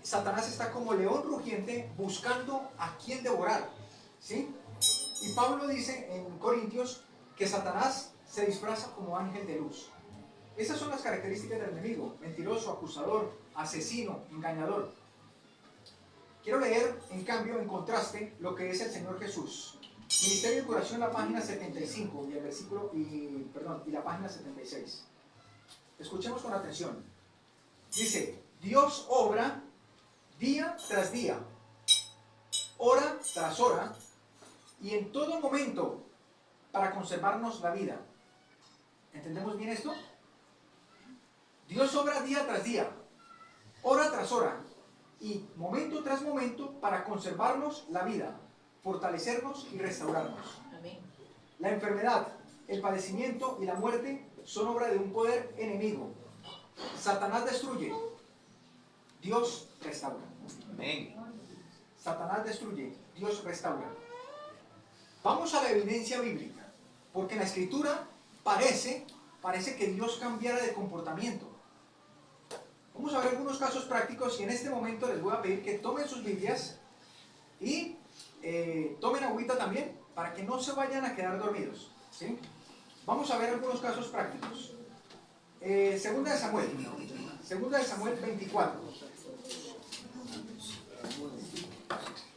Satanás está como león rugiente buscando a quien devorar, ¿sí? Y Pablo dice en Corintios que Satanás se disfraza como ángel de luz. Esas son las características del enemigo: mentiroso, acusador, asesino, engañador. Quiero leer, en cambio, en contraste, lo que es el Señor Jesús. Ministerio y curación, la página 75 y el versículo, y la página 76. Escuchemos con atención. Dice: Dios obra día tras día, hora tras hora, y en todo momento para conservarnos la vida. ¿Entendemos bien esto? Dios obra día tras día, hora tras hora, y momento tras momento para conservarnos la vida, fortalecernos y restaurarnos. Amén. La enfermedad, el padecimiento y la muerte son obra de un poder enemigo. Satanás destruye, Dios restaura. Amén. Satanás destruye, Dios restaura. Vamos a la evidencia bíblica, porque en la escritura parece que Dios cambiara de comportamiento. Vamos a ver algunos casos prácticos y en este momento les voy a pedir que tomen sus Biblias y tomen agüita también para que no se vayan a quedar dormidos, ¿sí? Vamos a ver algunos casos prácticos. Segunda de Samuel 24.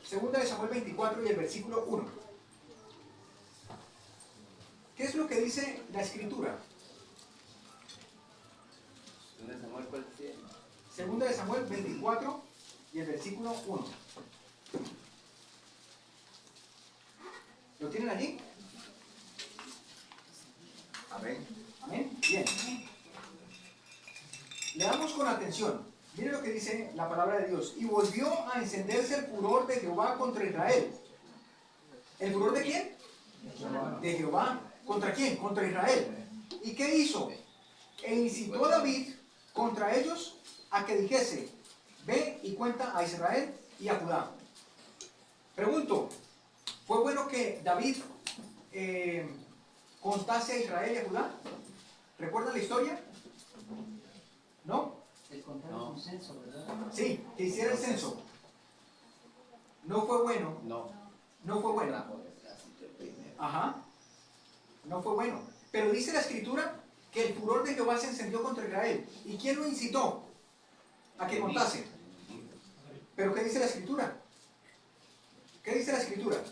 Segunda de Samuel 24 y el versículo 1. ¿Qué es lo que dice la escritura? Segunda de Samuel 24 y el versículo 1. ¿Lo tienen allí? Amén. Amén. Bien. Leamos con atención. Mire lo que dice la palabra de Dios. Y volvió a encenderse el furor de Jehová contra Israel. ¿El furor de quién? De Jehová. ¿Contra quién? Contra Israel. ¿Y qué hizo? E incitó a David contra ellos a que dijese: ve y cuenta a Israel y a Judá. Pregunto, ¿fue bueno que David contase a Israel y a Judá? ¿Recuerdan la historia? ¿No? El contar un censo, ¿verdad? Sí, que hiciera el censo. No fue bueno. No fue bueno. Ajá. No fue bueno. Pero dice la escritura que el furor de Jehová se encendió contra Israel. ¿Y quién lo incitó a que contase? ¿Pero qué dice la escritura? ¿Qué dice la escritura?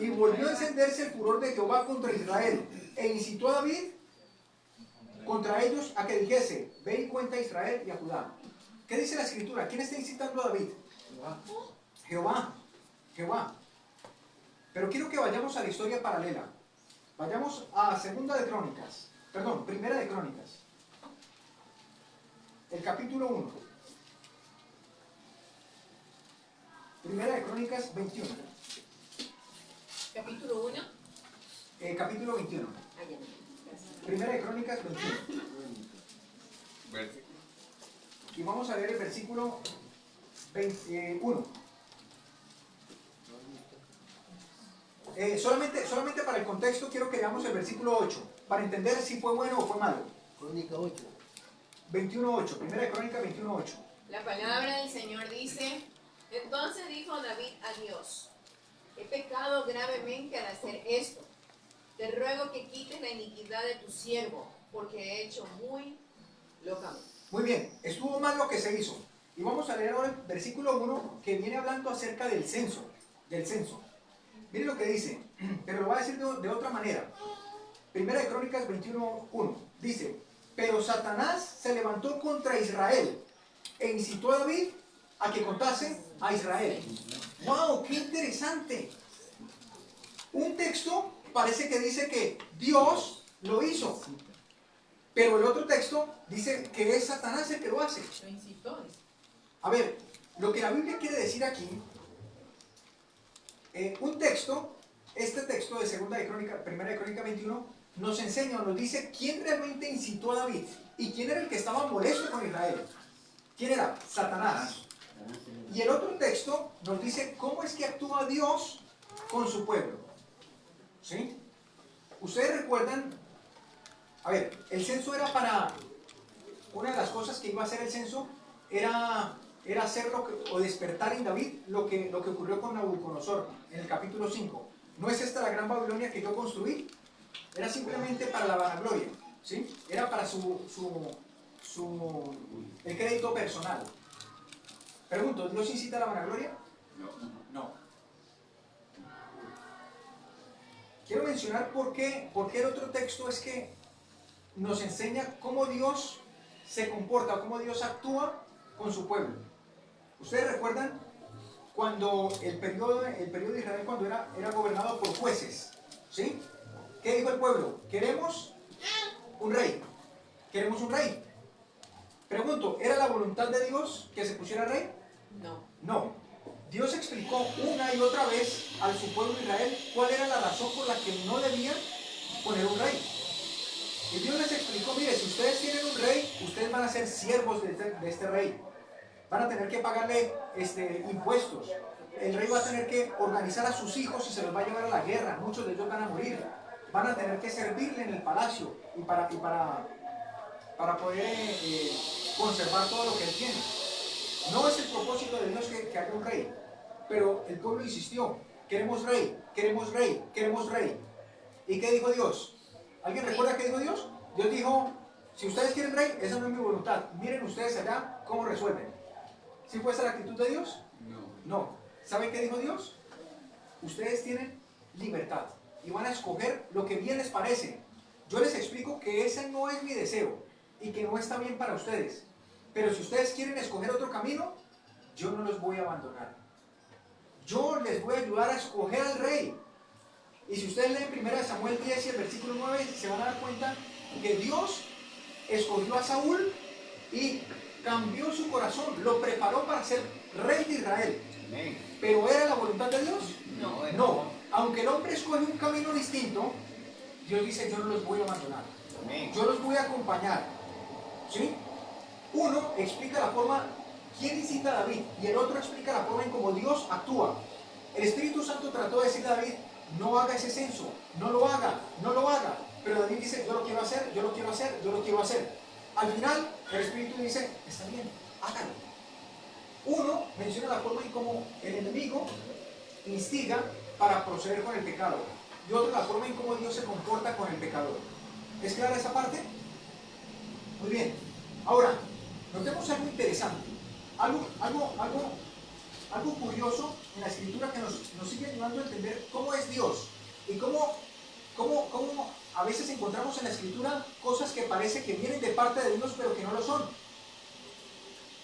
Y volvió a encenderse el furor de Jehová contra Israel, e incitó a David contra ellos a que dijese: ve y cuenta a Israel y a Judá. ¿Qué dice la escritura? ¿Quién está incitando a David? Jehová. Pero quiero que vayamos a la historia paralela. Vayamos a Primera de Crónicas. El capítulo 1. Primera de Crónicas 21. Capítulo 1. Capítulo 21. Primera de Crónicas 21. Y vamos a leer el versículo 21. Solamente para el contexto quiero que leamos el versículo 8, para entender si fue bueno o fue malo. Crónica 8. 21.8, Primera de Crónicas 21.8. La palabra del Señor dice: entonces dijo David a Dios: he pecado pecado gravemente al hacer esto. Te ruego que quites la iniquidad de tu siervo, porque he hecho muy locamente. Muy bien, estuvo mal lo que se hizo. Y vamos a leer ahora el versículo 1 que viene hablando acerca del censo. Miren lo que dice, pero lo va a decir de otra manera. Primera de Crónicas 21:1 dice: pero Satanás se levantó contra Israel e incitó a David a que contase a Israel. ¡Wow! ¡Qué interesante! Un texto parece que dice que Dios lo hizo, pero el otro texto dice que es Satanás el que lo hace. Lo incitó. A ver, lo que la Biblia quiere decir aquí, un texto, este texto de Primera de Crónica 21, nos enseña o nos dice quién realmente incitó a David y quién era el que estaba molesto con Israel. ¿Quién era? Satanás. Y el otro texto nos dice cómo es que actúa Dios con su pueblo. ¿Sí? Ustedes recuerdan, a ver, el censo era para, una de las cosas que iba a hacer el censo era hacer o despertar en David lo que ocurrió con Nabucodonosor en el capítulo 5. ¿No es esta la gran Babilonia que yo construí? Era simplemente para la vanagloria, ¿sí? Era para el crédito personal. Pregunto, ¿Dios incita a la vanagloria? No. Quiero mencionar por qué el otro texto es que nos enseña cómo Dios se comporta, cómo Dios actúa con su pueblo. ¿Ustedes recuerdan cuando el periodo de Israel cuando era gobernado por jueces? ¿Sí? ¿Qué dijo el pueblo? Queremos un rey. Queremos un rey. Pregunto, ¿era la voluntad de Dios que se pusiera rey? No. Dios explicó una y otra vez a su pueblo de Israel cuál era la razón por la que no debían poner un rey. Y Dios les explicó, mire, si ustedes tienen un rey, ustedes van a ser siervos de este rey. Van a tener que pagarle impuestos. El rey va a tener que organizar a sus hijos y se los va a llevar a la guerra. Muchos de ellos van a morir. Van a tener que servirle en el palacio y para poder conservar todo lo que él tiene. No es el propósito de Dios que haya un rey. Pero el pueblo insistió. Queremos rey, queremos rey, queremos rey. ¿Y qué dijo Dios? ¿Alguien recuerda qué dijo Dios? Dios dijo, si ustedes quieren rey, esa no es mi voluntad. Miren ustedes allá cómo resuelven. ¿Sí fue esa la actitud de Dios? No. ¿Saben qué dijo Dios? Ustedes tienen libertad y van a escoger lo que bien les parece. Yo les explico que ese no es mi deseo y que no está bien para ustedes. Pero si ustedes quieren escoger otro camino, yo no los voy a abandonar. Yo les voy a ayudar a escoger al rey. Y si ustedes leen 1 Samuel 10 y el versículo 9, se van a dar cuenta que Dios escogió a Saúl y cambió su corazón, lo preparó para ser rey de Israel. ¿Pero era la voluntad de Dios? No. Aunque el hombre escoge un camino distinto, Dios dice, yo no los voy a abandonar. Yo los voy a acompañar. ¿Sí? Uno explica la forma, quién incita a David, y el otro explica la forma en cómo Dios actúa. El Espíritu Santo trató de decirle a David, no haga ese censo, no lo haga. Pero David dice, yo lo quiero hacer. Al final, el Espíritu dice, está bien, hágalo. Uno menciona la forma en cómo el enemigo instiga para proceder con el pecado. Y otro la forma en cómo Dios se comporta con el pecador. ¿Es clara esa parte? Muy bien. Ahora, notemos algo interesante. Algo curioso en la Escritura que nos sigue ayudando a entender cómo es Dios. Y cómo a veces encontramos en la Escritura cosas que parece que vienen de parte de Dios, pero que no lo son.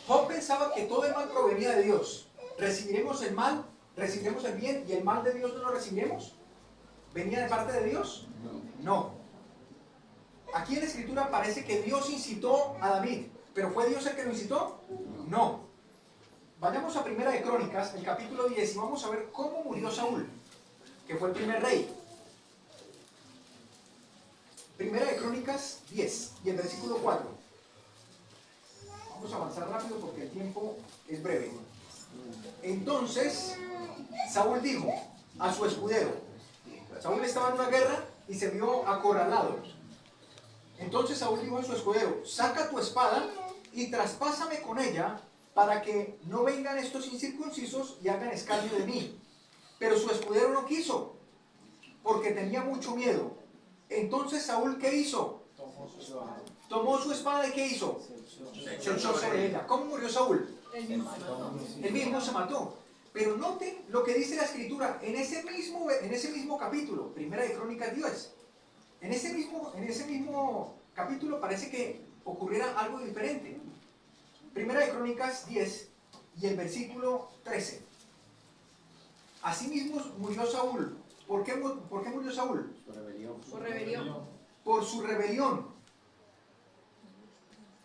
Job pensaba que todo el mal provenía de Dios. ¿Recibiremos el mal? ¿Recibiremos el bien? ¿Y el mal de Dios no lo recibiremos? ¿Venía de parte de Dios? No. Aquí en la Escritura parece que Dios incitó a David. ¿Pero fue Dios el que lo incitó? No. Vayamos a Primera de Crónicas, el capítulo 10, y vamos a ver cómo murió Saúl, que fue el primer rey. Primera de Crónicas 10 y el versículo 4. Vamos a avanzar rápido porque el tiempo es breve. Entonces, Saúl dijo a su escudero, Saúl estaba en una guerra y se vio acorralado. Entonces Saúl dijo a su escudero, saca tu espada y traspásame con ella para que no vengan estos incircuncisos y hagan escarnio de mí. Pero su escudero no quiso, porque tenía mucho miedo. Entonces Saúl, ¿qué hizo? Tomó su espada y ¿qué hizo? Se echó sobre ella. ¿Cómo murió Saúl? Él mismo se mató. Pero noten lo que dice la escritura en ese mismo capítulo, Primera de Crónicas 10. En ese mismo capítulo parece que ocurriera algo diferente. Primera de Crónicas 10 y el versículo 13. Asimismo murió Saúl. ¿Por qué murió Saúl? Por rebelión. Por su rebelión,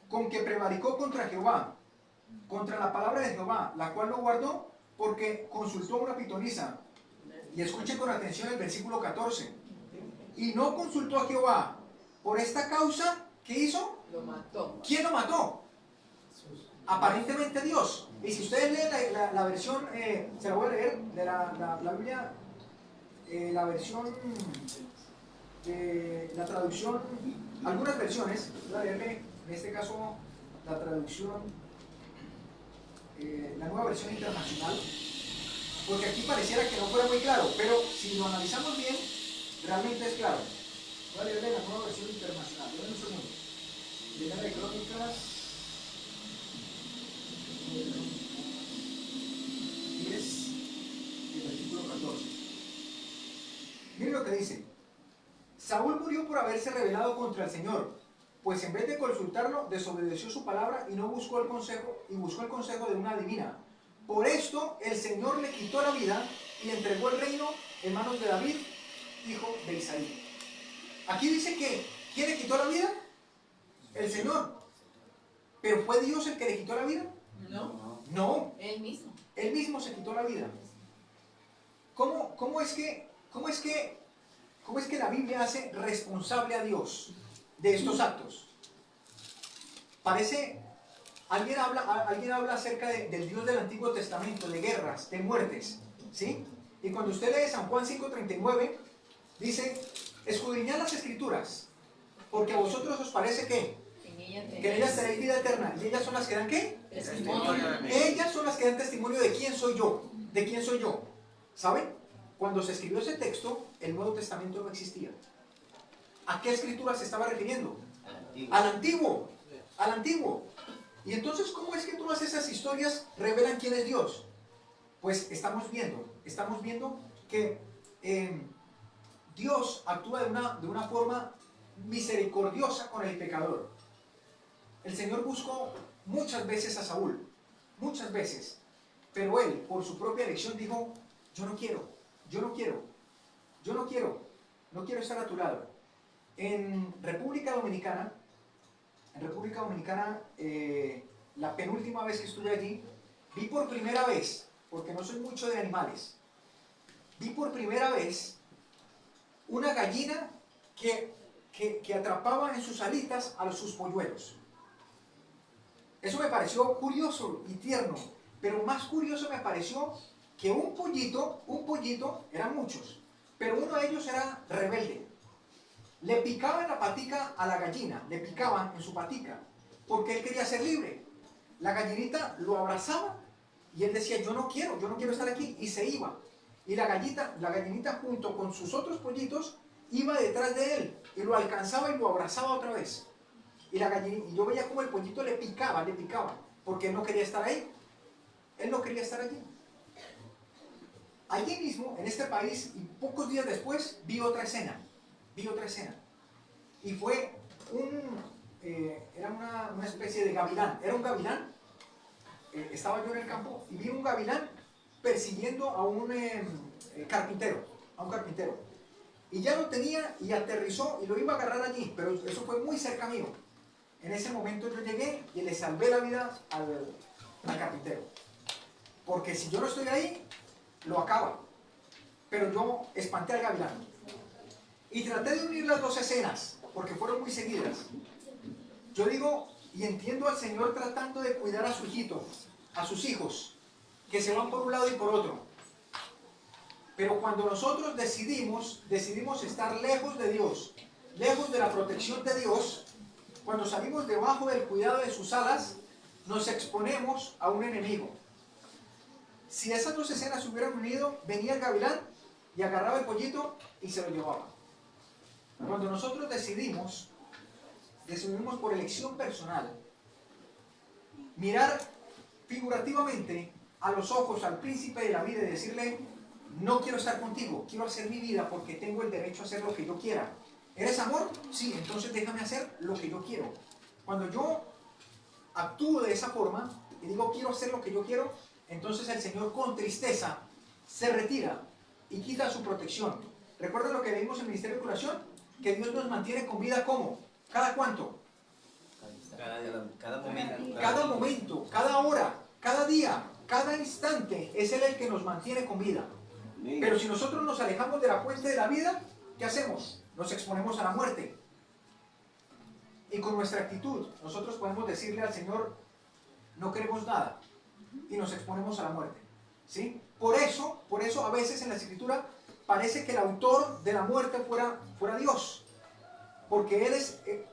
con que prevaricó contra Jehová, contra la palabra de Jehová, la cual no guardó, porque consultó a una pitonisa. Y escuche con atención el versículo 14. Y no consultó a Jehová. Por esta causa, ¿qué hizo? Lo mató. ¿Quién lo mató? Aparentemente Dios. Y si ustedes leen la versión, se la voy a leer, de la Biblia, la versión, de la traducción, algunas versiones, voy a leerle, en este caso, la traducción, la nueva versión internacional, porque aquí pareciera que no fuera muy claro, pero si lo analizamos bien, realmente es claro. Voy a leerle la nueva versión internacional, denme un segundo. Primera de Crónicas 10 y el versículo 14. Miren lo que dice. Saúl murió por haberse rebelado contra el Señor, pues en vez de consultarlo, desobedeció su palabra y no buscó el consejo de una adivina. Por esto el Señor le quitó la vida y le entregó el reino en manos de David, hijo de Isaí. Aquí dice que ¿quién le quitó la vida? El Señor. ¿Pero fue Dios el que le quitó la vida? No. Él mismo. Él mismo se quitó la vida. ¿Cómo es que la Biblia hace responsable a Dios de estos actos? Parece, alguien habla acerca del Dios del Antiguo Testamento, de guerras, de muertes, ¿sí? Y cuando usted lee San Juan 5:39, dice, escudriñad las Escrituras, porque a vosotros os parece que en ellas tenéis vida eterna, y ellas son las que dan ¿qué? Testimonio. Ellas son las que dan testimonio de quién soy yo, ¿saben? Cuando se escribió ese texto, el Nuevo Testamento no existía. ¿A qué escritura se estaba refiriendo? Al Antiguo. Y entonces, ¿cómo es que todas esas historias revelan quién es Dios? Pues estamos viendo que Dios actúa de una forma misericordiosa con el pecador. El Señor buscó muchas veces a Saúl, muchas veces, pero él, por su propia elección, dijo, no quiero estar a tu lado. En República Dominicana, la penúltima vez que estuve allí, vi por primera vez, porque no soy mucho de animales, vi por primera vez una gallina que atrapaba en sus alitas a sus polluelos. Eso me pareció curioso y tierno, pero más curioso me pareció que un pollito, eran muchos, pero uno de ellos era rebelde. Le picaba en la patica a la gallina, le picaban en su patica, porque él quería ser libre. La gallinita lo abrazaba y él decía, yo no quiero estar aquí, y se iba. Y la gallinita junto con sus otros pollitos iba detrás de él y lo alcanzaba y lo abrazaba otra vez. Y yo veía como el pollito le picaba, porque él no quería estar ahí. Él no quería estar allí. Allí mismo, en este país, y pocos días después, vi otra escena. Y fue era una especie de gavilán. Era un gavilán. Estaba yo en el campo y vi un gavilán persiguiendo a un carpintero. Y ya lo tenía y aterrizó y lo iba a agarrar allí, pero eso fue muy cerca mío. En ese momento yo llegué y le salvé la vida al carpintero. Porque si yo no estoy ahí, lo acaba. Pero yo espanté al gavilán. Y traté de unir las dos escenas, porque fueron muy seguidas. Yo digo, y entiendo al Señor tratando de cuidar a su hijito, a sus hijos, que se van por un lado y por otro. Pero cuando nosotros decidimos estar lejos de Dios, lejos de la protección de Dios, cuando salimos debajo del cuidado de sus alas, nos exponemos a un enemigo. Si esas dos escenas se hubieran unido, venía el gavilán y agarraba el pollito y se lo llevaba. Cuando nosotros decidimos por elección personal, mirar figurativamente a los ojos al príncipe de la vida y decirle, no quiero estar contigo, quiero hacer mi vida porque tengo el derecho a hacer lo que yo quiera. ¿Eres amor? Sí, entonces déjame hacer lo que yo quiero. Cuando yo actúo de esa forma y digo quiero hacer lo que yo quiero, entonces el Señor con tristeza se retira y quita su protección. ¿Recuerdan lo que leímos en el Ministerio de Curación? Que Dios nos mantiene con vida ¿cómo? ¿Cada cuánto? Cada momento. Cada momento, cada hora, cada día, cada instante es Él el que nos mantiene con vida. Pero si nosotros nos alejamos de la fuente de la vida, ¿qué hacemos? Nos exponemos a la muerte. Y con nuestra actitud, nosotros podemos decirle al Señor, no queremos nada, y nos exponemos a la muerte. ¿Sí? Por eso a veces en la Escritura parece que el autor de la muerte fuera Dios. Porque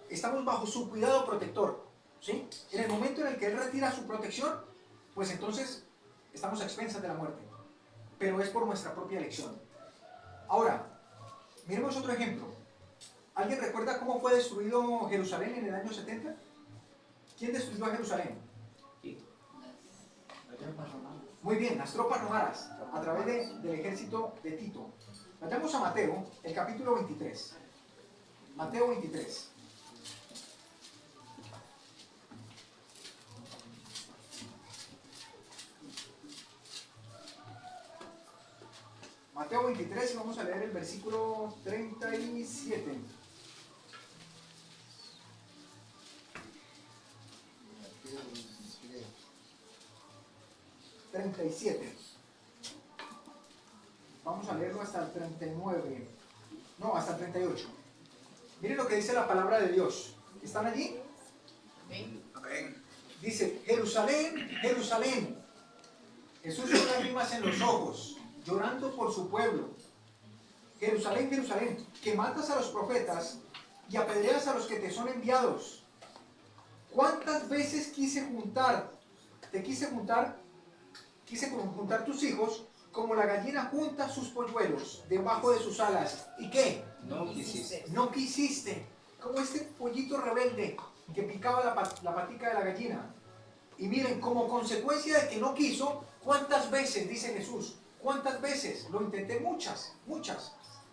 estamos bajo su cuidado protector. ¿Sí? En el momento en el que Él retira su protección, pues entonces estamos a expensas de la muerte. Pero es por nuestra propia elección. Ahora, miremos otro ejemplo. ¿Alguien recuerda cómo fue destruido Jerusalén en el año 70? ¿Quién destruyó a Jerusalén? Muy bien, las tropas romanas, a través del ejército de Tito. Vayamos a Mateo, el capítulo 23. Mateo 23. Mateo 23 y vamos a leer el versículo 37. Vamos a leerlo hasta el 39. No, hasta el 38. Miren lo que dice la palabra de Dios. ¿Están allí? Amén. Dice, Jerusalén, Jerusalén, Jesús con lágrimas en los ojos, llorando por su pueblo. Jerusalén, Jerusalén, que matas a los profetas y apedreas a los que te son enviados. ¿Cuántas veces quise juntar tus hijos como la gallina junta sus polluelos debajo de sus alas? ¿Y qué? No quisiste. No quisiste. Como este pollito rebelde que picaba la patica de la gallina. Y miren, como consecuencia de que no quiso, ¿cuántas veces, dice Jesús? ¿Cuántas veces? Lo intenté muchas,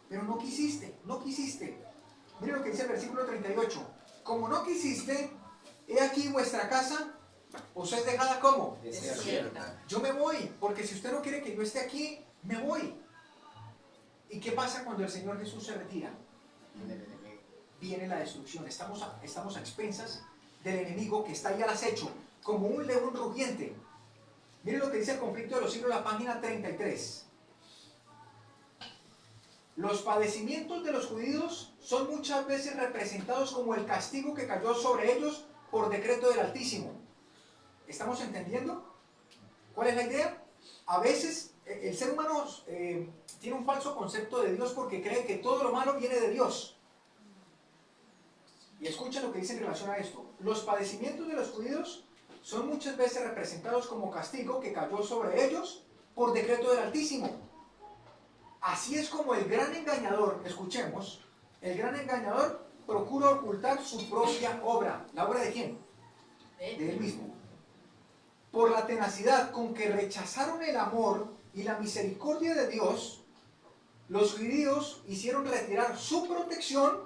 pero no quisiste. Miren lo que dice el versículo 38. Como no quisiste, he aquí vuestra casa os es dejada ¿cómo? Desierta. Yo me voy, porque si usted no quiere que yo esté aquí, me voy. ¿Y qué pasa cuando el Señor Jesús se retira? Viene la destrucción. Estamos a expensas del enemigo que está ahí al acecho, como un león rugiente. Miren lo que dice el conflicto de los siglos, la página 33. Los padecimientos de los judíos son muchas veces representados como el castigo que cayó sobre ellos por decreto del Altísimo. ¿Estamos entendiendo? ¿Cuál es la idea? A veces el ser humano tiene un falso concepto de Dios porque cree que todo lo malo viene de Dios. Y escuchen lo que dice en relación a esto. Los padecimientos de los judíos son muchas veces representados como castigo que cayó sobre ellos por decreto del Altísimo. Así es como el gran engañador, escuchemos, el gran engañador procura ocultar su propia obra. ¿La obra de quién? De él mismo. Por la tenacidad con que rechazaron el amor y la misericordia de Dios, los judíos hicieron retirar su protección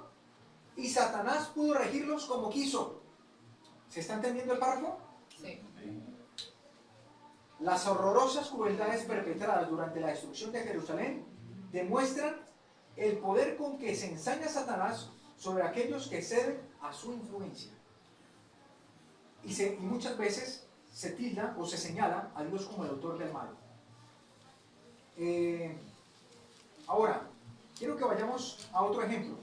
y Satanás pudo regirlos como quiso. ¿Se está entendiendo el párrafo? Sí. Las horrorosas crueldades perpetradas durante la destrucción de Jerusalén demuestran el poder con que se ensaña Satanás sobre aquellos que ceden a su influencia. Y muchas veces se tilda o se señala a Dios como el autor del mal. Ahora, quiero que vayamos a otro ejemplo.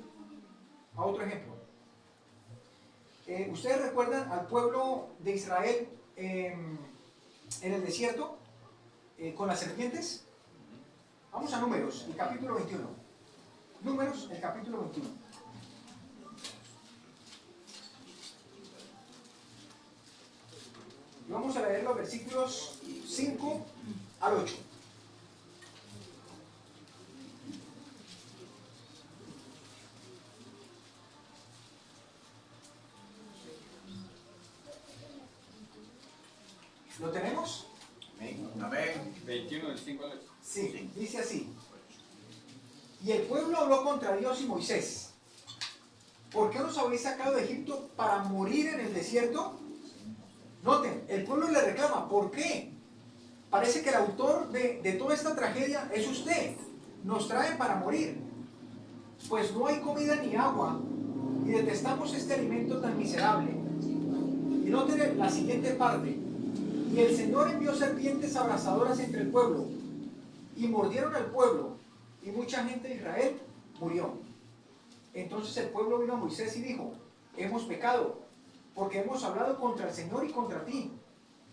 ¿Ustedes recuerdan al pueblo de Israel en el desierto con las serpientes? Vamos a Números, el capítulo 21. Números, el capítulo 21. Y vamos a leer los versículos 5 al 8. ¿Lo tenemos? Amén. 21 del 5 al 8. Sí, dice así. Y el pueblo habló contra Dios y Moisés. ¿Por qué nos habéis sacado de Egipto para morir en el desierto? Noten, el pueblo le reclama. ¿Por qué? Parece que el autor de toda esta tragedia es usted. Nos trae para morir. Pues no hay comida ni agua y detestamos este alimento tan miserable. Y noten la siguiente parte. Y el Señor envió serpientes abrasadoras entre el pueblo y mordieron al pueblo y mucha gente de Israel murió. Entonces el pueblo vino a Moisés y dijo: hemos pecado porque hemos hablado contra el Señor y contra ti.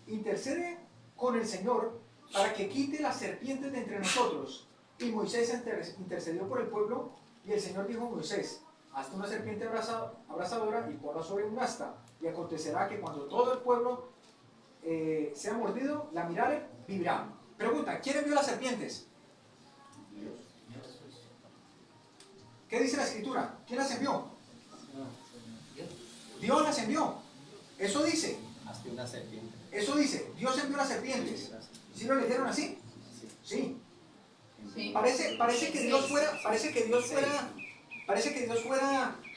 Intercede con el Señor para que quite las serpientes de entre nosotros. Y Moisés intercedió por el pueblo y el Señor dijo a Moisés: hazte una serpiente abrasadora y ponla sobre un asta, y acontecerá que cuando todo el pueblo sea mordido, la mirare, vivirá. Pregunta: ¿quién envió las serpientes? ¿Qué dice la escritura? ¿Quién las envió? Dios las envió. Eso dice. Hasta una serpiente. Eso dice. Dios envió las serpientes. ¿Sí lo leyeron así? Sí. Sí. Parece que Dios fuera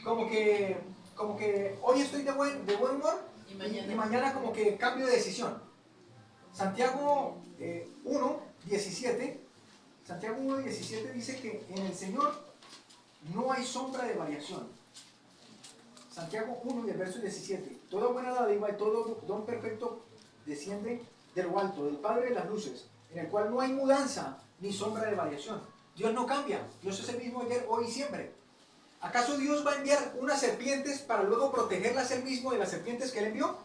como que hoy estoy de buen humor Y y mañana. mañana como que cambio de decisión. Santiago 1:17. Santiago 1:17 dice que en el Señor no hay sombra de variación. Santiago 1 y el verso 17. Toda buena dádiva y todo don perfecto desciende de lo alto, del Padre de las luces, en el cual no hay mudanza ni sombra de variación. Dios no cambia. Dios es el mismo ayer, hoy y siempre. ¿Acaso Dios va a enviar unas serpientes para luego protegerlas él mismo de las serpientes que él envió?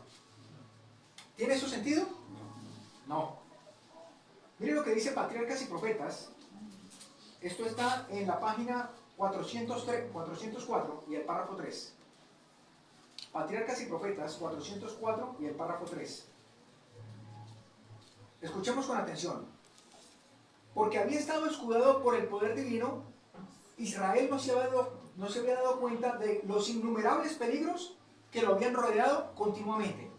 ¿Tiene eso sentido? No. Mire lo que dice Patriarcas y Profetas. Esto está en la página 404 y el párrafo 3. Patriarcas y Profetas 404 y el párrafo 3. Escuchemos con atención. Porque había estado escudado por el poder divino, Israel no se había dado cuenta de los innumerables peligros que lo habían rodeado continuamente.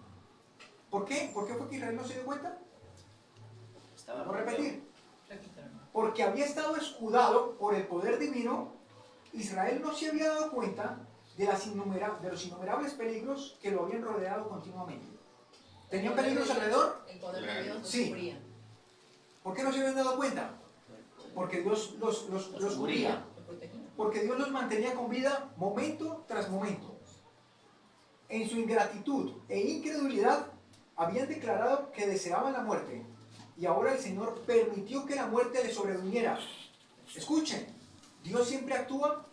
¿Por qué? ¿Por qué fue que Israel no se dio cuenta? Vamos a repetir. Porque había estado escudado por el poder divino, Israel no se había dado cuenta de los innumerables peligros que lo habían rodeado continuamente. ¿Tenían peligros alrededor? El poder de Dios los Sí. cubría. ¿Por qué no se habían dado cuenta? Porque Dios los cubría. Los protegía. Porque Dios los mantenía con vida momento tras momento. En su ingratitud e incredulidad habían declarado que deseaban la muerte, y ahora el Señor permitió que la muerte les sobreviniera. Escuchen, Dios siempre actúa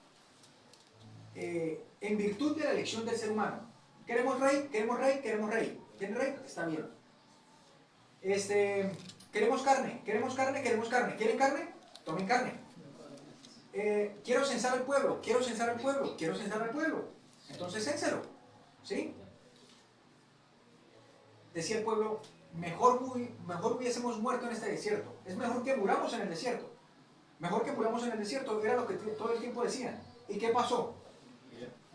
en virtud de la elección del ser humano. ¿Queremos rey? ¿Queremos rey? ¿Queremos rey? ¿Quieren rey? Está bien. ¿Queremos carne? ¿Queremos carne? ¿Queremos carne? ¿Quieren carne? Tomen carne. Quiero censar al pueblo. Quiero censar al pueblo. Quiero censar al pueblo. Entonces cénselo. ¿Sí? Decía el pueblo: mejor hubiésemos muerto en este desierto. Es mejor que muramos en el desierto. Mejor que muramos en el desierto, era lo que todo el tiempo decían. ¿Y qué pasó?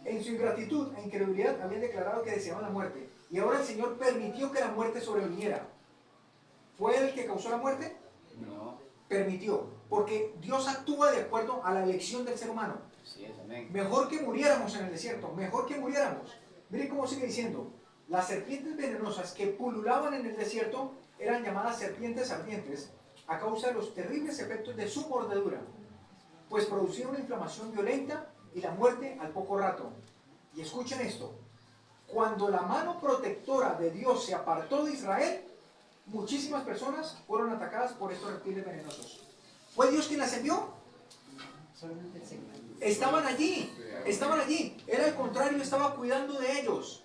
En su ingratitud e incredulidad habían declarado que deseaban la muerte. Y ahora el Señor permitió que la muerte sobreviniera. ¿Fue Él el que causó la muerte? No. Permitió. Porque Dios actúa de acuerdo a la elección del ser humano. Sí, es amén. Mejor que muriéramos en el desierto. Mejor que muriéramos. Miren cómo sigue diciendo. Las serpientes venenosas que pululaban en el desierto eran llamadas serpientes ardientes a causa de los terribles efectos de su mordedura, pues producían una inflamación violenta y la muerte al poco rato. Y escuchen esto: cuando la mano protectora de Dios se apartó de Israel, muchísimas personas fueron atacadas por estos reptiles venenosos. ¿Fue Dios quien las envió? Solamente el Señor. Estaban allí. Era al contrario, estaba cuidando de ellos.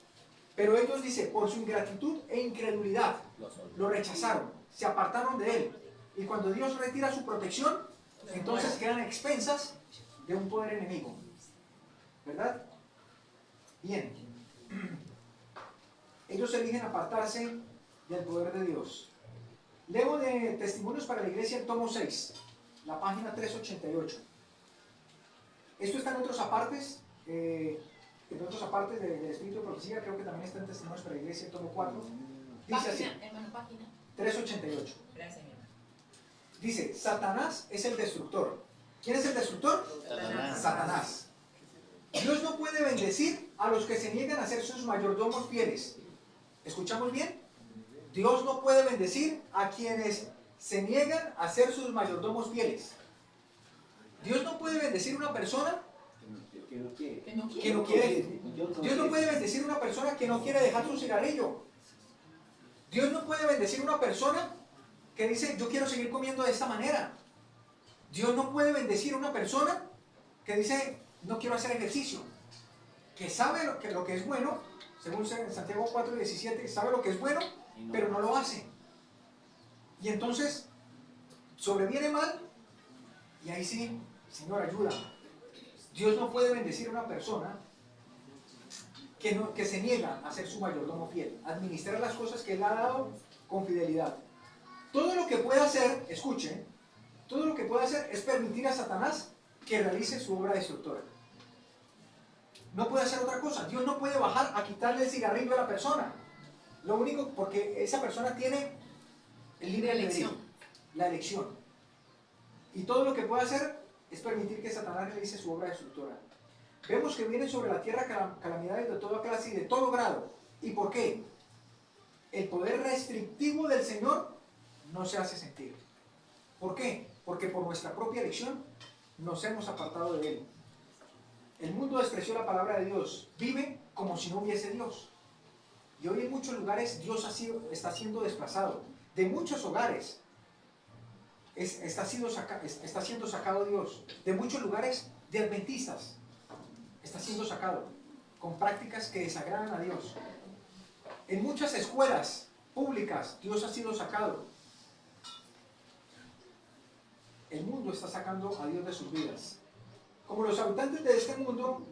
Pero ellos, dice, por su ingratitud e incredulidad, lo rechazaron, se apartaron de él. Y cuando Dios retira su protección, entonces quedan a expensas de un poder enemigo. ¿Verdad? Bien. Ellos eligen apartarse del poder de Dios. Leo de Testimonios para la Iglesia, el tomo 6, la página 388. Esto está en otros apartes, del Espíritu de Profecía, creo que también está en Testimonios para la Iglesia, el tomo 4. Dice así, Página, hermano, página. 388. Gracias, mi hermano. Dice, Satanás es el destructor. ¿Quién es el destructor? Satanás. Satanás. Dios no puede bendecir a los que se niegan a ser sus mayordomos fieles. ¿Escuchamos bien? Dios no puede bendecir a quienes se niegan a ser sus mayordomos fieles. Dios no puede bendecir a una persona Que no quiere. Que no que quiere. no quiere. Dios no puede bendecir a una persona que no quiere dejar su cigarrillo. Dios no puede bendecir a una persona que dice, yo quiero seguir comiendo de esta manera. Dios no puede bendecir a una persona que dice, no quiero hacer ejercicio. Que sabe lo que es bueno, según Santiago 4:17, sabe lo que es bueno, pero no lo hace. Y entonces, sobreviene mal, y ahí sí, Señor, ayúdame. Dios no puede bendecir a una persona que se niega a ser su mayordomo fiel, administrar las cosas que Él ha dado con fidelidad. Todo lo que puede hacer, escuchen, todo lo que puede hacer es permitir a Satanás que realice su obra destructora. No puede hacer otra cosa. Dios no puede bajar a quitarle el cigarrillo a la persona. Lo único, porque esa persona tiene el libre albedrío, la elección. Y todo lo que puede hacer es permitir que Satanás realice su obra destructora. Vemos que vienen sobre la tierra calamidades de toda clase y de todo grado. ¿Y por qué? El poder restrictivo del Señor no se hace sentir. ¿Por qué? Porque por nuestra propia elección nos hemos apartado de Él. El mundo despreció la palabra de Dios. Vive como si no hubiese Dios. Y hoy en muchos lugares Dios está siendo desplazado. De muchos hogares está siendo sacado Dios. De muchos lugares de adventistas está siendo sacado. Con prácticas que desagradan a Dios. En muchas escuelas públicas Dios ha sido sacado. El mundo está sacando a Dios de sus vidas. Como los habitantes de este mundo,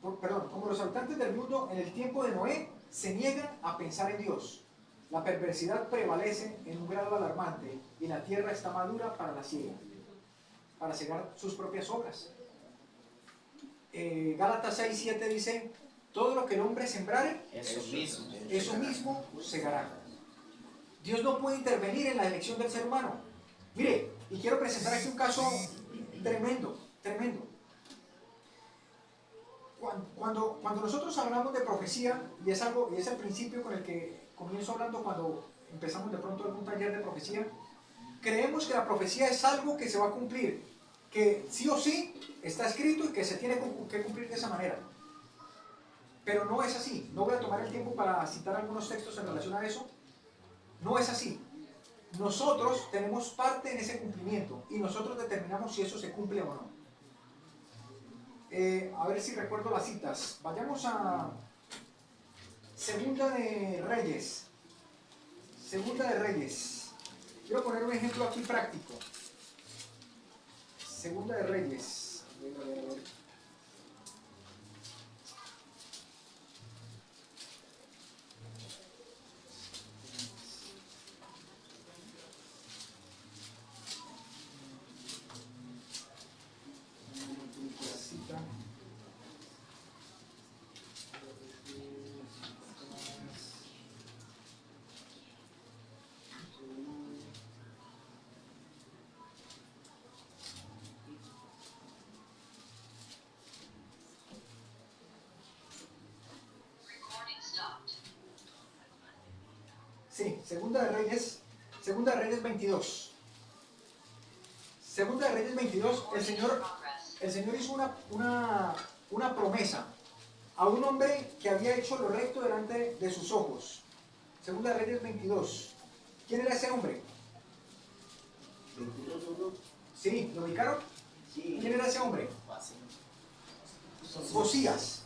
como los habitantes del mundo en el tiempo de Noé, se niegan a pensar en Dios. La perversidad prevalece en un grado alarmante y la tierra está madura para la siega, para cegar sus propias obras. Gálatas 6:7 dice, todo lo que el hombre sembrare, eso mismo segará. Dios no puede intervenir en la elección del ser humano. Mire, y quiero presentar aquí un caso tremendo. Cuando nosotros hablamos de profecía, y es el principio con el que comienzo hablando cuando empezamos de pronto algún taller de profecía, creemos que la profecía es algo que se va a cumplir, que sí o sí está escrito y que se tiene que cumplir de esa manera. Pero no es así. No voy a tomar el tiempo para citar algunos textos en relación a eso. No es así. Nosotros tenemos parte en ese cumplimiento y nosotros determinamos si eso se cumple o no. A ver si recuerdo las citas. Vayamos a Segunda de Reyes. Quiero poner un ejemplo aquí práctico. Segunda de Reyes. A ver. Sí, Segunda de Reyes 22. Segunda de Reyes 22, el Señor hizo una promesa a un hombre que había hecho lo recto delante de sus ojos. Segunda de Reyes 22. ¿Quién era ese hombre? 22:1. Sí, ¿lo ubicaron? Sí. ¿Quién era ese hombre? Josías.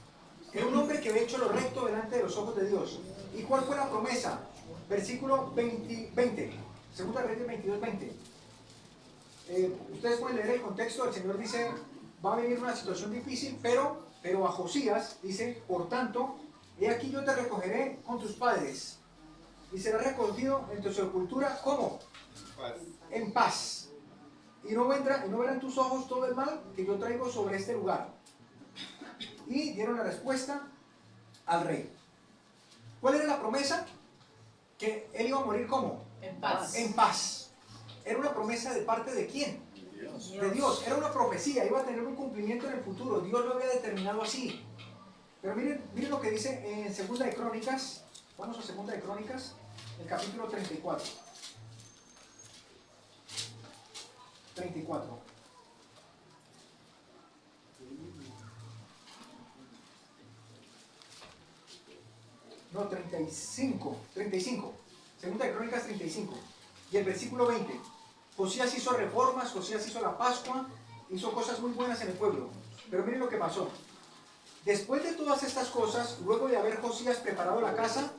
Era un hombre que había hecho lo recto delante de los ojos de Dios. ¿Y cuál fue la promesa? Versículo 20. Segunda de Reyes 22:20. Ustedes pueden leer el contexto. El Señor dice, va a venir una situación difícil, pero a Josías dice, por tanto, he aquí yo te recogeré con tus padres y serás recogido en tu sepultura, ¿cómo? En paz. Y no verán tus ojos todo el mal que yo traigo sobre este lugar. Y dieron la respuesta al rey. ¿Cuál era la promesa? Que él iba a morir ¿cómo? En paz. En paz. Era una promesa de parte de quién? De Dios. Era una profecía, iba a tener un cumplimiento en el futuro. Dios lo había determinado así. Pero miren lo que dice en Segunda de Crónicas. Vamos a Segunda de Crónicas, el capítulo 34. 34. No, 35. Segunda de Crónicas 35. Y el versículo 20. Josías hizo reformas, Josías hizo la Pascua, hizo cosas muy buenas en el pueblo. Pero miren lo que pasó. Después de todas estas cosas, luego de haber Josías preparado la casa,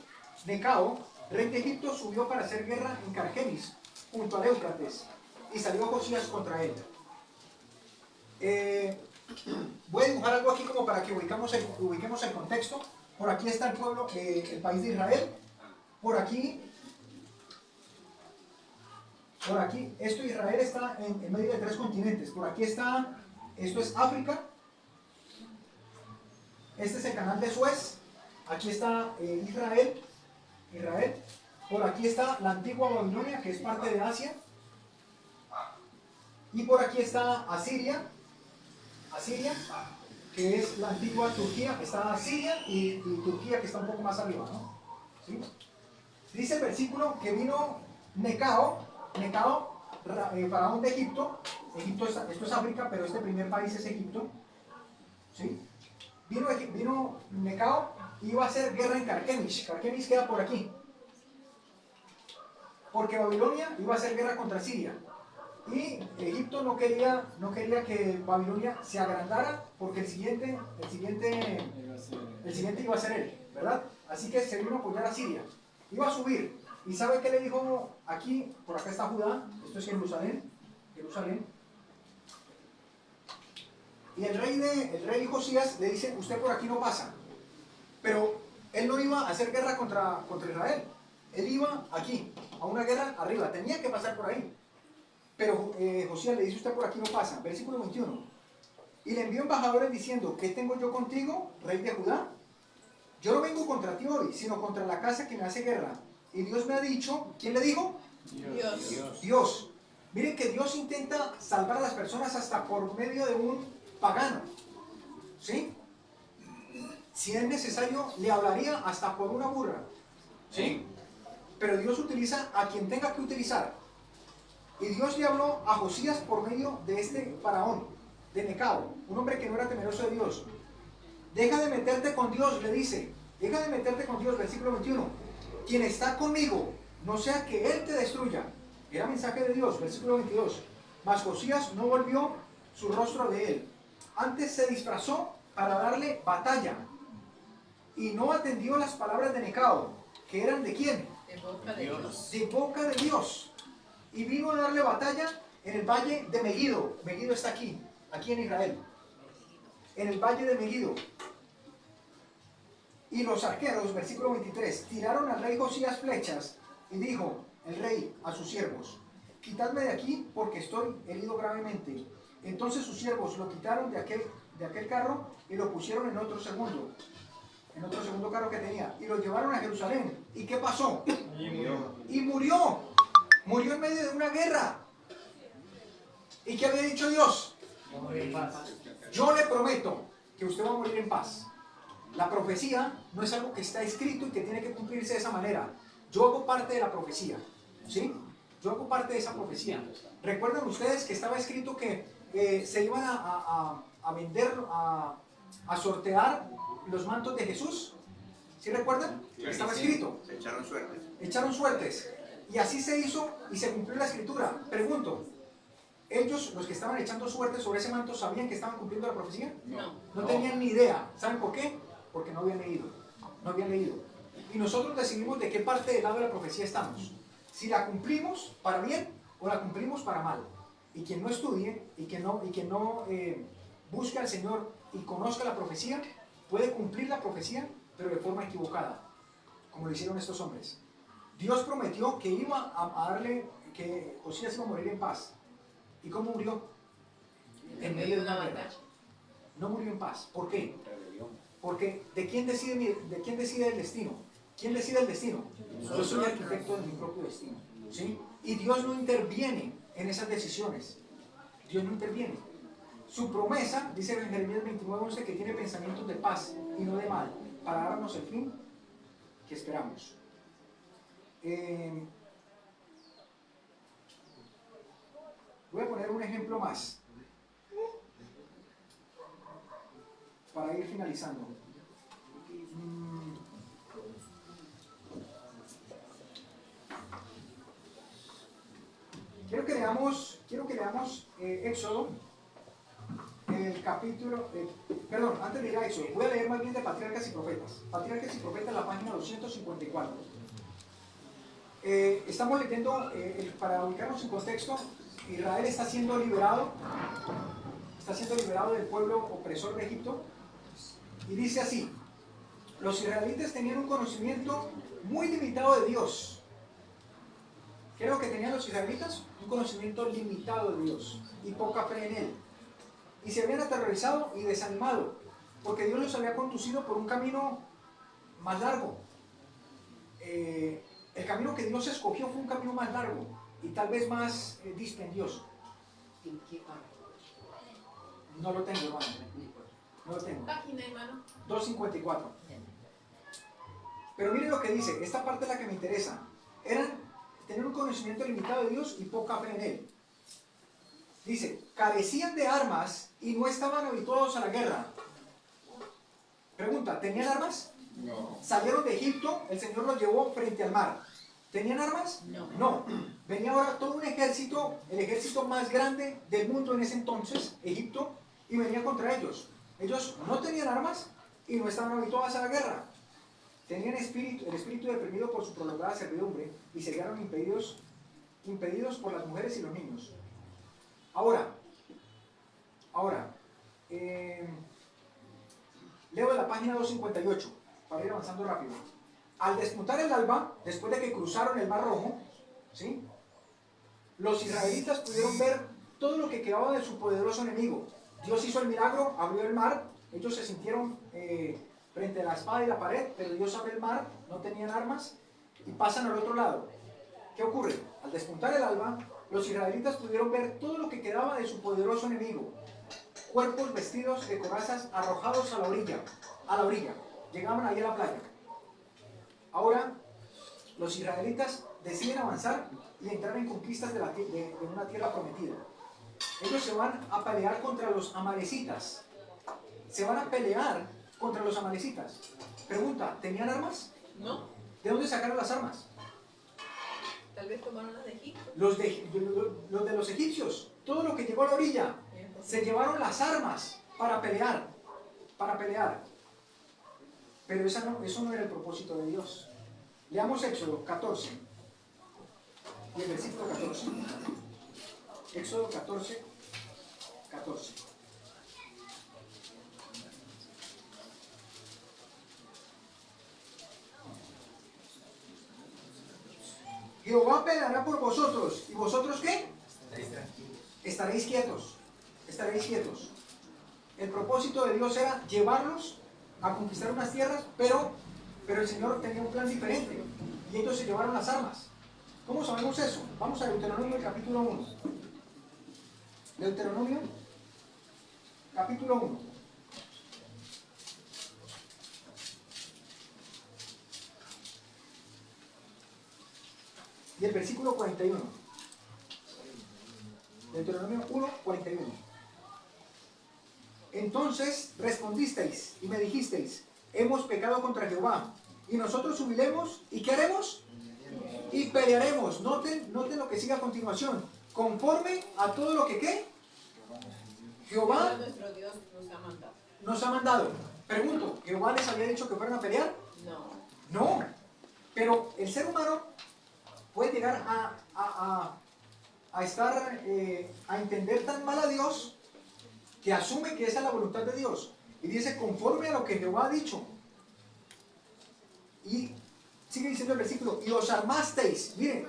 Necao, rey de Egipto, subió para hacer guerra en Cargemis, junto al Éufrates, y salió Josías contra él. Voy a dibujar algo aquí como para que ubiquemos el contexto. Por aquí está el pueblo, el país de Israel. Por aquí, Israel está en medio de 3 continentes. Por aquí está, esto es África. Este es el canal de Suez. Aquí está Israel. Por aquí está la antigua Babilonia, que es parte de Asia. Y por aquí está Asiria, que es la antigua Turquía. Está Asiria y Turquía, que está un poco más arriba, ¿no? ¿Sí? Dice el versículo que vino Necao, faraón de Egipto. Esto es África, pero este primer país es Egipto. ¿Sí? Vino Necao y iba a hacer guerra en Carquemis. Carquemis queda por aquí. Porque Babilonia iba a hacer guerra contra Siria. Y Egipto no quería que Babilonia se agrandara, porque el siguiente iba a ser él, ¿verdad? Así que se vino a apoyar a Siria. Iba a subir. ¿Y sabe qué le dijo aquí? Por acá está Judá. Esto es Jerusalén. Y el rey Josías le dice, usted por aquí no pasa. Pero él no iba a hacer guerra contra Israel. Él iba aquí, a una guerra arriba. Tenía que pasar por ahí. Pero Josías le dice, usted por aquí no pasa. Versículo 21. Y le envió embajadores diciendo, ¿qué tengo yo contigo, rey de Judá? Yo no vengo contra ti hoy, sino contra la casa que me hace guerra. Y Dios me ha dicho, ¿quién le dijo? Dios. Miren que Dios intenta salvar a las personas hasta por medio de un pagano. ¿Sí? Si es necesario, le hablaría hasta por una burra. ¿Sí? Pero Dios utiliza a quien tenga que utilizar. Y Dios le habló a Josías por medio de este faraón, de Necao, un hombre que no era temeroso de Dios. Deja de meterte con Dios, le dice. Deja de meterte con Dios, versículo 21. Quien está conmigo, no sea que Él te destruya. Era mensaje de Dios, versículo 22. Mas Josías no volvió su rostro de él. Antes se disfrazó para darle batalla. Y no atendió las palabras de Necao, que eran ¿de quién? De boca de Dios. De boca de Dios. Y vino a darle batalla en el valle de Megiddo. Megiddo está aquí en Israel. En el valle de Megiddo. Y los arqueros, versículo 23, tiraron al rey Josías flechas, y dijo el rey a sus siervos, quitadme de aquí porque estoy herido gravemente. Entonces sus siervos lo quitaron de aquel carro y lo pusieron en otro segundo carro que tenía, y lo llevaron a Jerusalén. ¿Y qué pasó? Y murió en medio de una guerra. ¿Y qué había dicho Dios? Yo le prometo que usted va a morir en paz. La profecía no es algo que está escrito y que tiene que cumplirse de esa manera. Yo hago parte de la profecía, ¿sí? Yo hago parte de esa profecía. ¿Recuerdan ustedes que estaba escrito que se iban a vender, a sortear los mantos de Jesús? ¿Sí recuerdan? Estaba escrito. Se echaron suertes. Echaron suertes. Y así se hizo y se cumplió la escritura. Pregunto, ¿ellos, los que estaban echando suertes sobre ese manto, sabían que estaban cumpliendo la profecía? No tenían ni idea. ¿Saben por qué? Porque no habían leído. Y nosotros decidimos de qué parte del lado de la profecía estamos. Si la cumplimos para bien o la cumplimos para mal. Y quien no estudie y quien no busque al Señor y conozca la profecía, puede cumplir la profecía, pero de forma equivocada, como lo hicieron estos hombres. Dios prometió que iba a darle que Josías iba a morir en paz. ¿Y cómo murió? En medio de una batalla. No murió en paz. ¿Por qué? Porque ¿de quién decide el destino? ¿Quién decide el destino? Yo soy arquitecto de mi propio destino. ¿Sí? Y Dios no interviene en esas decisiones. Dios no interviene. Su promesa, dice en Jeremías 29:11, que tiene pensamientos de paz y no de mal, para darnos el fin que esperamos. Voy a poner un ejemplo más para ir finalizando. Quiero que leamos Éxodo, el capítulo, antes de ir a Éxodo, voy a leer más bien de Patriarcas y Profetas. Patriarcas y Profetas, la página 254. Estamos leyendo, para ubicarnos en contexto, Israel está siendo liberado del pueblo opresor de Egipto, y dice así: los israelitas tenían un conocimiento muy limitado de Dios. ¿Qué es lo que tenían los israelitas? Un conocimiento limitado de Dios y poca fe en Él. Y se habían aterrorizado y desanimado, porque Dios los había conducido por un camino más largo. El camino que Dios escogió fue un camino más largo y tal vez más dispendioso. ¿En qué parte? No lo tengo, hermano. No lo tengo. Página, hermano. 254. Pero miren lo que dice, esta parte es la que me interesa. Tener un conocimiento limitado de Dios y poca fe en Él. Dice, carecían de armas y no estaban habituados a la guerra. Pregunta, ¿tenían armas? No. Salieron de Egipto, el Señor los llevó frente al mar. ¿Tenían armas? No. No. Venía ahora todo un ejército, el ejército más grande del mundo en ese entonces, Egipto, y venía contra ellos. Ellos no tenían armas y no estaban habituados a la guerra. Tenían el espíritu deprimido por su prolongada servidumbre y se quedaron impedidos por las mujeres y los niños. Ahora, leo de la página 258 para ir avanzando rápido. Al despuntar el alba, después de que cruzaron el Mar Rojo, ¿sí?, los israelitas pudieron ver todo lo que quedaba de su poderoso enemigo. Dios hizo el milagro, abrió el mar, ellos se sintieron frente a la espada y la pared, pero Dios abre el mar, no tenían armas y pasan al otro lado. ¿Qué ocurre? Al despuntar el alba, los israelitas pudieron ver todo lo que quedaba de su poderoso enemigo. Cuerpos vestidos de corazas arrojados a la orilla. Llegaban ahí a la playa. Ahora, los israelitas deciden avanzar y entrar en conquistas de una tierra prometida. Ellos se van a pelear contra los amalecitas. Pregunta, ¿tenían armas? No. ¿De dónde sacaron las armas? Tal vez tomaron las de Egipto. Los de los egipcios. Todo lo que llegó a la orilla. Se llevaron las armas para pelear. Pero eso no era el propósito de Dios. Leamos Éxodo 14. Y el versículo 14. Éxodo 14. Jehová peleará por vosotros. ¿Y vosotros qué? Estaréis quietos. El propósito de Dios era llevarlos a conquistar unas tierras, pero el Señor tenía un plan diferente. Y ellos se llevaron las armas. ¿Cómo sabemos eso? Vamos a Deuteronomio capítulo 1. Deuteronomio capítulo 1. Y el versículo 41. Deuteronomio 1, 41. Entonces respondisteis y me dijisteis: hemos pecado contra Jehová, y nosotros subiremos, ¿y qué haremos? Y pelearemos. Noten lo que sigue a continuación. Conforme a todo lo que ¿qué? Jehová Nuestro Dios nos ha mandado. Pregunto, ¿Jehová les había dicho que fueran a pelear? No. Pero el ser humano puede llegar a entender tan mal a Dios que asume que esa es la voluntad de Dios. Y dice, conforme a lo que Jehová ha dicho. Y sigue diciendo el versículo, y os armasteis. Miren,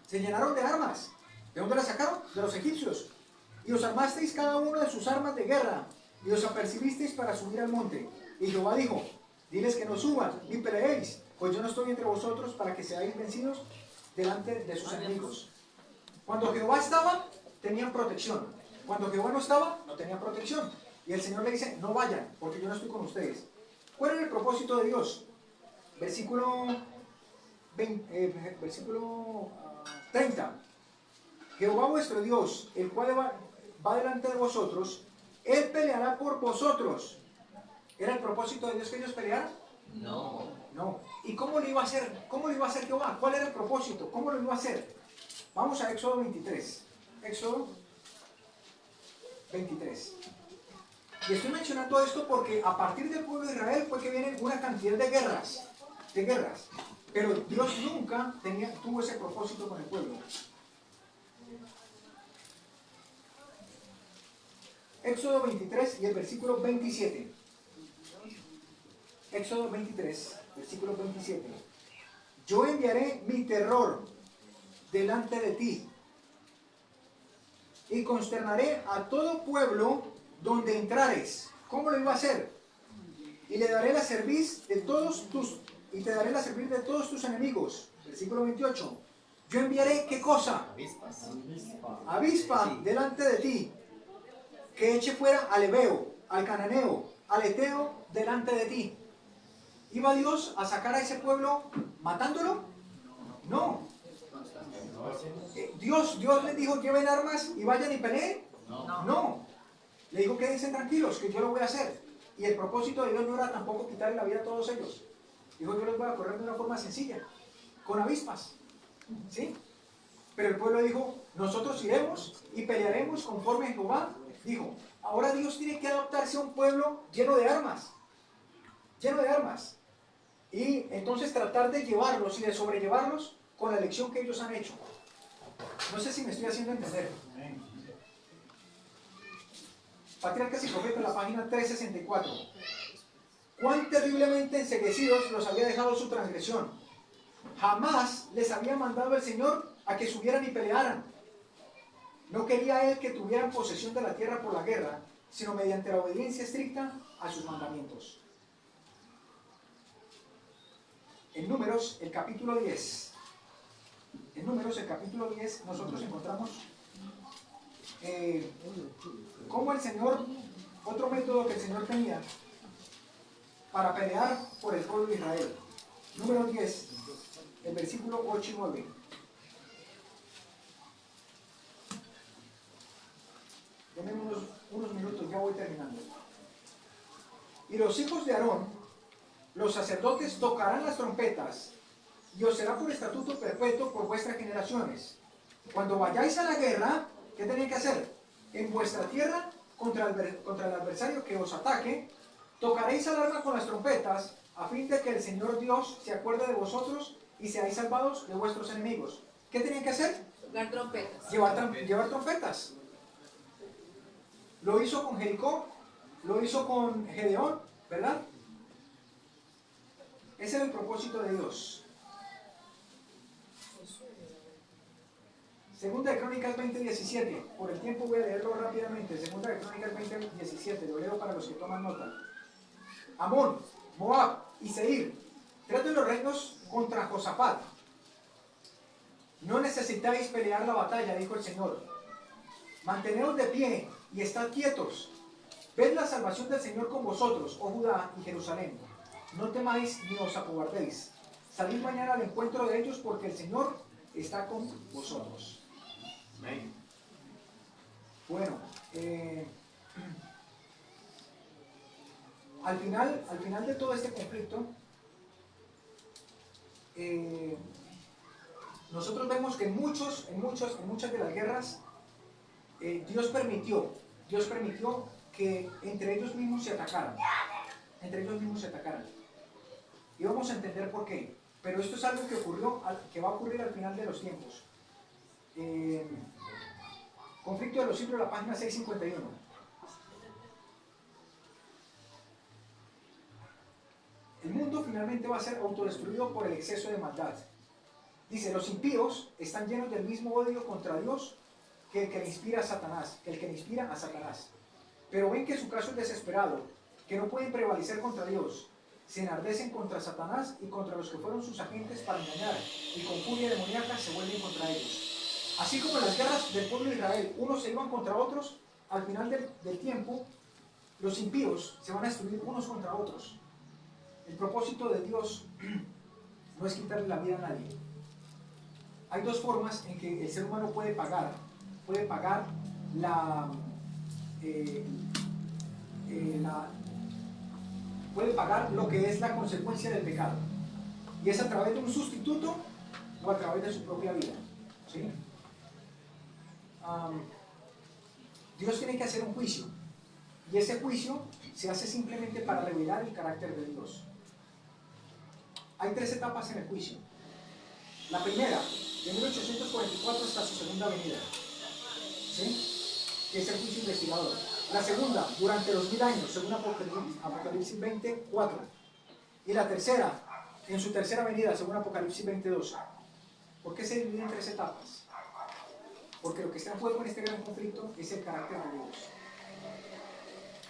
Se llenaron de armas. ¿De dónde las sacaron? De los egipcios. Y os armasteis cada uno de sus armas de guerra, y os apercibisteis para subir al monte. Y Jehová dijo, diles que no suban, ni peleéis, pues yo no estoy entre vosotros para que seáis vencidos delante de sus enemigos. Cuando Jehová estaba, tenían protección. Cuando Jehová no estaba, no tenían protección. Y el Señor le dice, no vayan, porque yo no estoy con ustedes. ¿Cuál era el propósito de Dios? Versículo 30. Jehová vuestro Dios, el cual va delante de vosotros, Él peleará por vosotros. ¿Era el propósito de Dios que ellos pelearan? No. No. ¿Y cómo lo iba a hacer? ¿Cómo lo iba a hacer Jehová? ¿Cuál era el propósito? ¿Cómo lo iba a hacer? Vamos a Éxodo 23. Éxodo 23. Y estoy mencionando esto porque a partir del pueblo de Israel fue que vienen una cantidad de guerras. Pero Dios nunca tuvo ese propósito con el pueblo. Éxodo 23 y el versículo 27. Éxodo 23, versículo 27. Yo enviaré mi terror delante de ti y consternaré a todo pueblo donde entrares. ¿Cómo lo iba a hacer? Y le daré la cerviz de todos tus enemigos. Versículo 28. Yo enviaré ¿qué cosa? Avispa delante de ti, que eche fuera al hebeo, al cananeo, al eteo delante de ti. ¿Iba Dios a sacar a ese pueblo matándolo? No. Dios les dijo lleven armas y vayan y peleen. No. Le dijo quédense tranquilos, que yo lo voy a hacer. Y el propósito de Dios no era tampoco quitarle la vida a todos ellos. Dijo yo los voy a correr de una forma sencilla, con avispas. ¿Sí? Pero el pueblo dijo, nosotros iremos y pelearemos conforme a Jehová dijo. Ahora Dios tiene que adaptarse a un pueblo lleno de armas. Y entonces tratar de llevarlos y de sobrellevarlos con la elección que ellos han hecho. No sé si me estoy haciendo entender. Patriarcas y Profetas, la página 364. Cuán terriblemente enceguecidos los había dejado su transgresión. Jamás les había mandado el Señor a que subieran y pelearan. No quería Él que tuvieran posesión de la tierra por la guerra, sino mediante la obediencia estricta a sus mandamientos. En Números, el capítulo 10. Nosotros encontramos cómo el Señor, otro método que el Señor tenía para pelear por el pueblo de Israel. Número 10, el versículo 8 y 9. Denme unos minutos, ya voy terminando. Y los hijos de Aarón, los sacerdotes, tocarán las trompetas, y os será por estatuto perpetuo por vuestras generaciones. Cuando vayáis a la guerra, ¿qué tenéis que hacer? En vuestra tierra, contra el adversario que os ataque, tocaréis alarma con las trompetas, a fin de que el Señor Dios se acuerde de vosotros y seáis salvados de vuestros enemigos. ¿Qué tenían que hacer? Tocar trompetas. Llevar trompetas. Lo hizo con Jericó, lo hizo con Gedeón, ¿verdad? Ese era el propósito de Dios. Segunda de Crónicas 20:17. Por el tiempo voy a leerlo rápidamente. Segunda de Crónicas 20:17. Lo leo para los que toman nota. Amón, Moab y Seir, 3 de los reinos contra Josafat. No necesitáis pelear la batalla, dijo el Señor. Manteneos de pie y estad quietos. Ved la salvación del Señor con vosotros, oh Judá y Jerusalén. No temáis ni os acobardéis. Salid mañana al encuentro de ellos, porque el Señor está con vosotros. Amén. Bueno, al final de todo este conflicto, nosotros vemos que en muchas de las guerras, Dios permitió que entre ellos mismos se atacaran. Y vamos a entender por qué. Pero esto es algo que va a ocurrir al final de los tiempos. Conflicto de los siglos, la página 651. El mundo finalmente va a ser autodestruido por el exceso de maldad. Dice, los impíos están llenos del mismo odio contra Dios que el que le inspira a Satanás, Pero ven que su caso es desesperado, que no pueden prevalecer contra Dios. Se enardecen contra Satanás y contra los que fueron sus agentes para engañar, y con furia demoníaca se vuelven contra ellos. Así como en las guerras del pueblo de Israel, unos se iban contra otros, al final del tiempo, los impíos se van a destruir unos contra otros. El propósito de Dios no es quitarle la vida a nadie. Hay dos formas en que el ser humano puede pagar puede pagar lo que es la consecuencia del pecado, y es a través de un sustituto o a través de su propia vida, ¿sí? Dios tiene que hacer un juicio, y ese juicio se hace simplemente para revelar el carácter de Dios. Hay tres etapas en el juicio. La primera, de 1844 hasta su segunda venida, ¿sí? Que es el juicio investigador. La segunda, durante los 1000 años, según Apocalipsis 24. Y la tercera, en su tercera venida, según Apocalipsis 20:12. ¿Por qué se divide en tres etapas? Porque lo que está en juego en este gran conflicto es el carácter de Dios.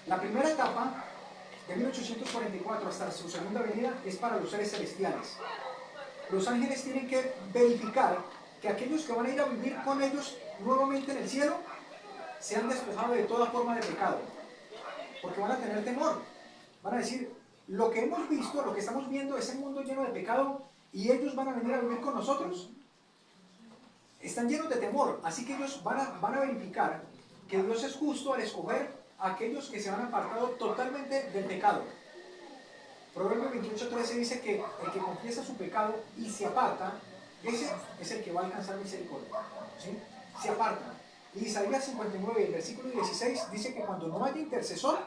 La primera etapa, de 1844 hasta su segunda venida, es para los seres celestiales. Los ángeles tienen que verificar que aquellos que van a ir a vivir con ellos nuevamente en el cielo se han despojado de toda forma de pecado, porque van a tener temor. Van a decir, lo que hemos visto, lo que estamos viendo es un mundo lleno de pecado, y ellos van a venir a vivir con nosotros. Están llenos de temor, así que ellos van a verificar que Dios es justo al escoger a aquellos que se han apartado totalmente del pecado. Proverbios 28:13 dice que el que confiesa su pecado y se aparta, ese es el que va a alcanzar misericordia, ¿sí? Se aparta. Y Isaías 59, el versículo 16, dice que cuando no haya intercesor,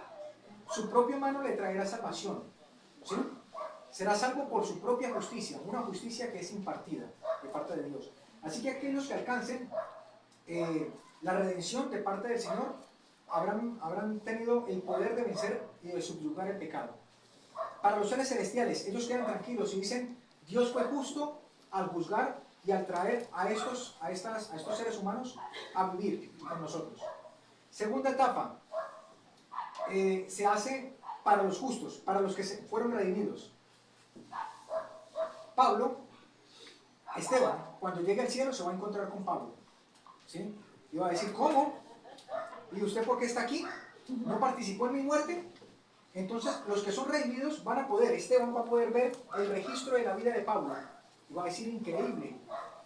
su propia mano le traerá salvación, ¿sí? Será salvo por su propia justicia, una justicia que es impartida de parte de Dios. Así que aquellos que alcancen la redención de parte del Señor habrán tenido el poder de vencer y de subyugar el pecado. Para los seres celestiales, ellos quedan tranquilos y dicen, Dios fue justo al juzgar y al traer a estos seres humanos a vivir con nosotros. Segunda etapa, se hace para los justos, para los que fueron redimidos. Esteban, cuando llegue al cielo, se va a encontrar con Pablo, ¿sí? Y va a decir, ¿cómo? ¿Y usted por qué está aquí? ¿No participó en mi muerte? Entonces, los que son redimidos van a poder, Esteban va a poder ver el registro de la vida de Pablo, y va a decir, increíble,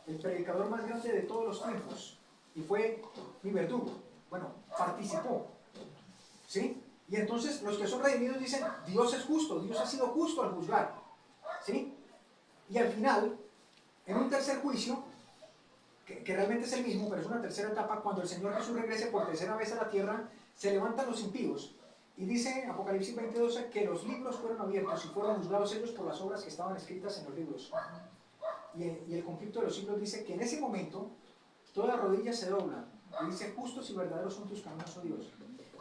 el predicador más grande de todos los tiempos, y fue mi verdugo. Bueno, participó, ¿sí? Y entonces los que son redimidos dicen, Dios es justo, Dios ha sido justo al juzgar, ¿sí? Y al final, en un tercer juicio, que realmente es el mismo, pero es una tercera etapa, cuando el Señor Jesús regrese por tercera vez a la tierra, se levantan los impíos, y dice Apocalipsis 20:12 que los libros fueron abiertos y fueron juzgados ellos por las obras que estaban escritas en los libros. Y el conflicto de los siglos dice que en ese momento toda rodilla se dobla y dice, justos y verdaderos son tus caminos, oh Dios.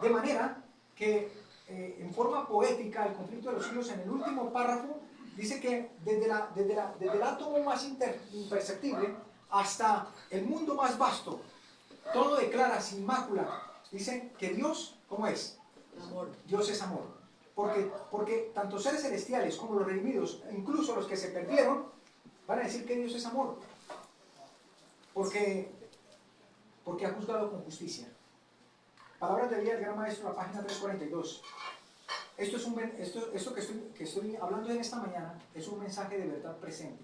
De manera que en forma poética el conflicto de los siglos, en el último párrafo, dice que desde el átomo más imperceptible hasta el mundo más vasto, todo declara sin mácula, dice que Dios, ¿cómo es? Amor. Dios es amor. Porque tanto seres celestiales como los redimidos, incluso los que se perdieron, van a decir que Dios es amor. Porque ha juzgado con justicia. Palabras de vida del gran maestro, la página 342. Esto que estoy hablando en esta mañana es un mensaje de verdad presente.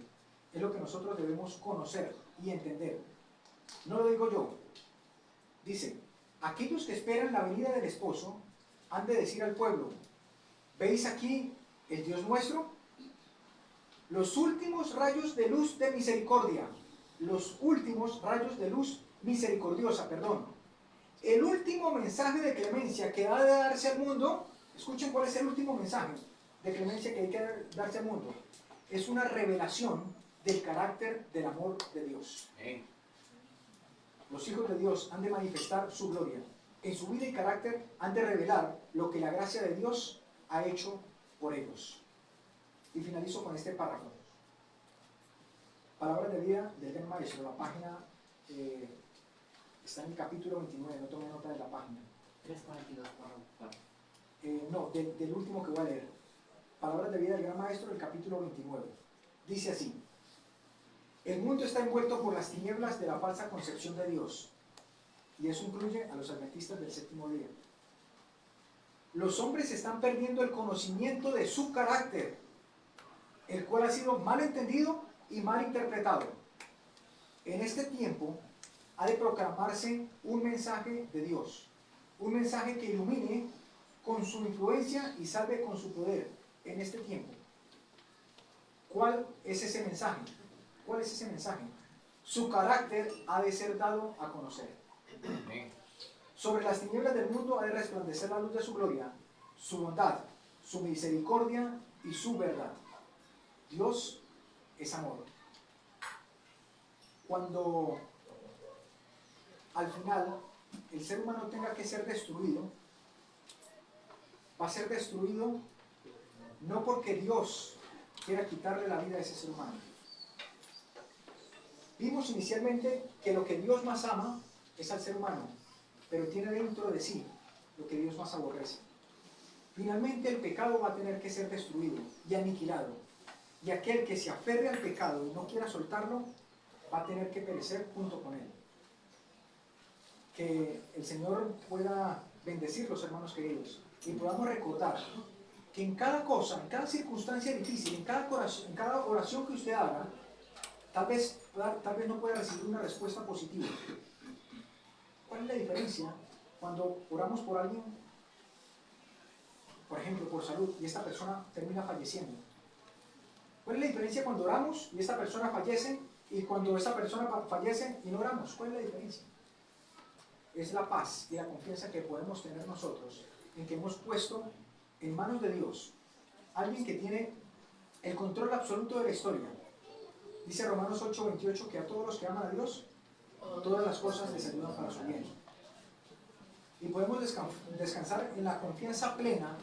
Es lo que nosotros debemos conocer y entender. No lo digo yo. Dice, aquellos que esperan la venida del esposo han de decir al pueblo, ¿veis aquí el Dios nuestro? Los últimos rayos de luz de misericordia. Los últimos rayos de luz misericordiosa, perdón. El último mensaje de clemencia que ha de darse al mundo, escuchen cuál es el último mensaje de clemencia que hay que darse al mundo. Es una revelación del carácter del amor de Dios. Los hijos de Dios han de manifestar su gloria. En su vida y carácter han de revelar lo que la gracia de Dios ha hecho por ellos. Y finalizo con este párrafo. Palabras de vida del Gran Maestro, la página está en el capítulo 29, no tomé nota de la página. 342, No, del último que voy a leer. Palabras de vida del Gran Maestro, el capítulo 29. Dice así: el mundo está envuelto por las tinieblas de la falsa concepción de Dios, y eso incluye a los adventistas del séptimo día. Los hombres están perdiendo el conocimiento de su carácter, el cual ha sido mal entendido y mal interpretado. En este tiempo ha de proclamarse un mensaje de Dios, un mensaje que ilumine con su influencia y salve con su poder en este tiempo. ¿Cuál es ese mensaje? ¿Cuál es ese mensaje? Su carácter ha de ser dado a conocer. Sobre las tinieblas del mundo ha de resplandecer la luz de su gloria, su bondad, su misericordia y su verdad. Dios es amor. Cuando al final el ser humano tenga que ser destruido, va a ser destruido no porque Dios quiera quitarle la vida a ese ser humano. Vimos inicialmente que lo que Dios más ama es al ser humano, pero tiene dentro de sí lo que Dios más aborrece. Finalmente el pecado va a tener que ser destruido y aniquilado, y aquel que se aferre al pecado y no quiera soltarlo va a tener que perecer junto con él. Que el Señor pueda bendecir los hermanos queridos y podamos recordar que en cada cosa, en cada circunstancia difícil, en cada oración que usted haga, tal vez no pueda recibir una respuesta positiva. ¿Cuál es la diferencia cuando oramos por alguien, por ejemplo, por salud, y esta persona termina falleciendo? ¿Cuál es la diferencia cuando oramos y esta persona fallece y cuando esta persona fallece y no oramos? ¿Cuál es la diferencia? Es la paz y la confianza que podemos tener nosotros en que hemos puesto en manos de Dios alguien que tiene el control absoluto de la historia. Dice Romanos 8:28 que a todos los que aman a Dios, todas las cosas les ayudan para su bien. Y podemos descansar en la confianza plena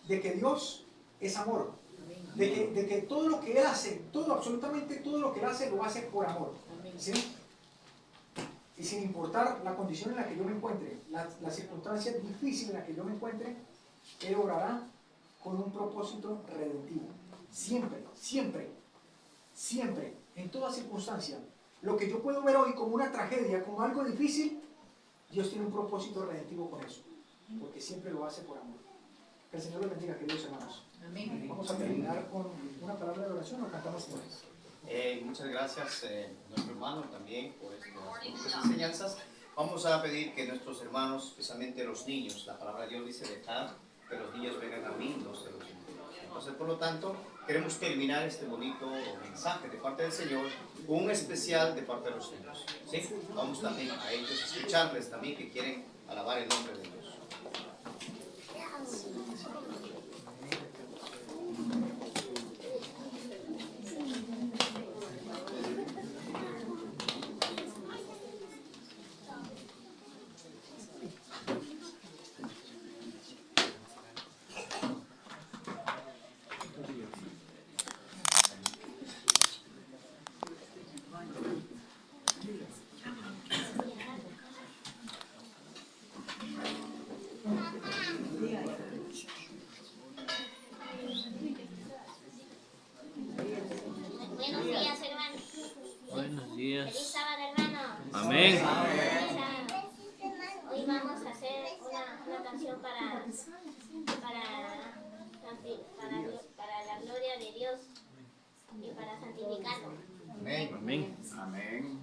de que Dios es amor, de que todo lo que Él hace, absolutamente todo lo que Él hace, lo hace por amor, ¿sí? Y sin importar la condición en la que yo me encuentre, la circunstancia difícil en la que yo me encuentre, Él obrará con un propósito redentivo. Siempre, siempre, siempre, en toda circunstancia. Lo que yo puedo ver hoy como una tragedia, como algo difícil, Dios tiene un propósito redentivo con eso, porque siempre lo hace por amor. Que el Señor los bendiga, queridos hermanos. Amén. Vamos a terminar con una palabra de oración o cantamos con eso. Muchas gracias, nuestro hermano, también por estas enseñanzas. Vamos a pedir que nuestros hermanos, especialmente los niños, la palabra de Dios dice: dejad que los niños vengan a mí, no se los impidan. Entonces, por lo tanto, queremos terminar este bonito mensaje de parte del Señor con un especial de parte de los niños. ¿Sí? Vamos también a ellos a escucharles también que quieren alabar el nombre de Dios. Buenos días, hermano. Buenos días. Feliz sábado, hermano. Amén. Hoy vamos a hacer una canción para la gloria de Dios y para santificarlo. Amén. Amén. Amén.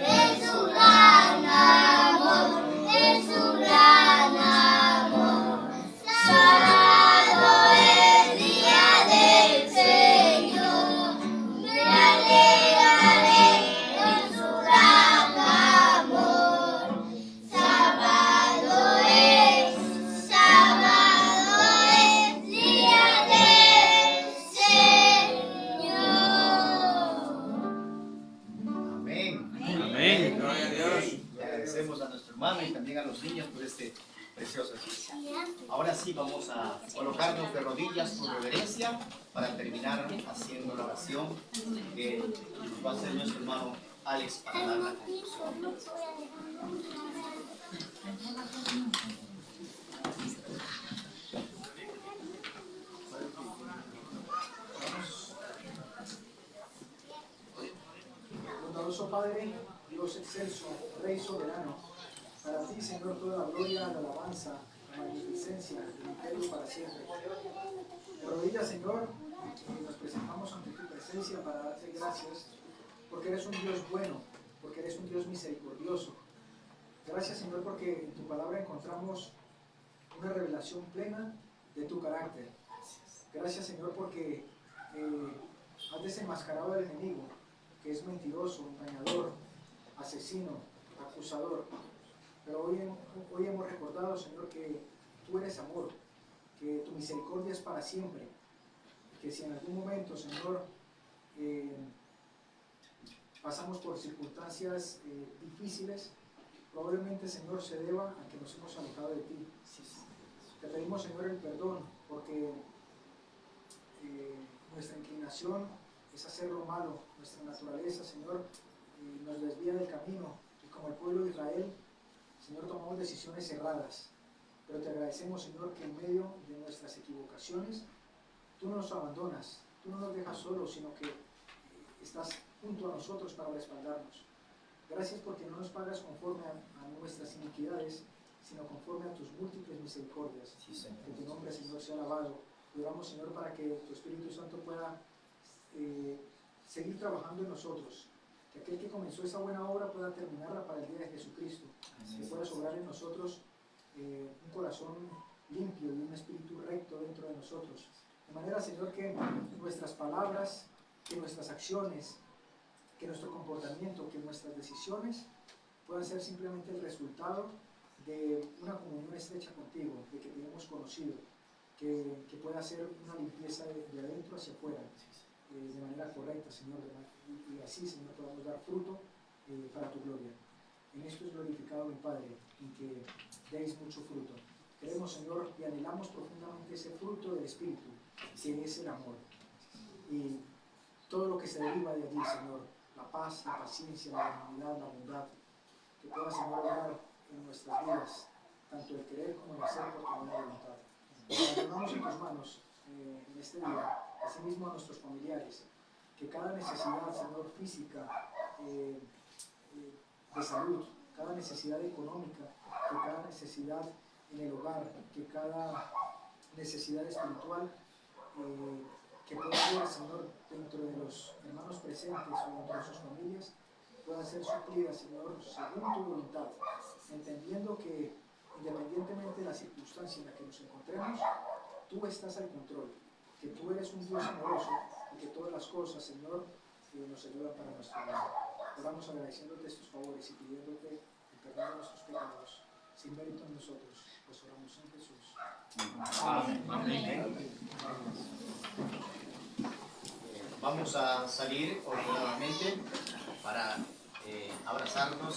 En su gran amor. los niños por este precioso día. Ahora sí vamos a colocarnos de rodillas con reverencia para terminar haciendo la oración que nos va a hacer nuestro hermano Alex para dar la conclusión. Bondadoso Padre, Dios excelso, Rey soberano, para ti, Señor, toda la gloria, la alabanza, la magnificencia, el imperio para siempre. De rodillas, Señor, nos presentamos ante tu presencia para darte gracias, porque eres un Dios bueno, porque eres un Dios misericordioso. Gracias, Señor, porque en tu palabra encontramos una revelación plena de tu carácter. Gracias, Señor, porque has desenmascarado al enemigo, que es mentiroso, engañador, asesino, acusador. Pero hoy hemos recordado, Señor, que tú eres amor, que tu misericordia es para siempre, que si en algún momento, Señor, pasamos por circunstancias difíciles, probablemente, Señor, se deba a que nos hemos alejado de ti. Te pedimos, Señor, el perdón, porque nuestra inclinación es hacer lo malo, nuestra naturaleza, Señor, nos desvía del camino, y como el pueblo de Israel, Señor, tomamos decisiones erradas, pero te agradecemos, Señor, que en medio de nuestras equivocaciones, tú no nos abandonas, tú no nos dejas solos, sino que estás junto a nosotros para respaldarnos. Gracias porque no nos pagas conforme a nuestras iniquidades, sino conforme a tus múltiples misericordias. Que tu nombre, Señor, sea alabado. Oramos, Señor, para que tu Espíritu Santo pueda seguir trabajando en nosotros, que aquel que comenzó esa buena obra pueda terminarla para el día de Jesucristo, que pueda sobrar en nosotros un corazón limpio y un espíritu recto dentro de nosotros, de manera, Señor, que nuestras palabras, que nuestras acciones, que nuestro comportamiento, que nuestras decisiones puedan ser simplemente el resultado de una comunión estrecha contigo, de que te hemos conocido, que pueda ser una limpieza de adentro hacia afuera, de manera correcta, Señor, y así, Señor, podamos dar fruto para tu gloria. En esto es glorificado mi Padre, en que deis mucho fruto. Queremos, Señor, y anhelamos profundamente ese fruto del Espíritu, que es el amor. Y todo lo que se deriva de allí, Señor, la paz, la paciencia, la benignidad, la bondad, que pueda, Señor, obrar en nuestras vidas, tanto el querer como el hacer por tu buena voluntad. Abandonamos en tus manos en este día, asimismo a nuestros familiares, que cada necesidad, Señor, física, de salud, cada necesidad económica, que cada necesidad en el hogar, que cada necesidad espiritual, que pueda ser, Señor, dentro de los hermanos presentes o dentro de sus familias, pueda ser suplida, Señor, según tu voluntad, entendiendo que independientemente de la circunstancia en la que nos encontremos, tú estás al control, que tú eres un Dios amoroso y que todas las cosas, Señor, nos ayudan para nuestro bien. Oramos agradeciéndote estos favores y pidiéndote el perdón de nuestros pecados, sin mérito en nosotros, pues oramos en Jesús. Amén. Amén. Vamos a salir ordenadamente para abrazarnos.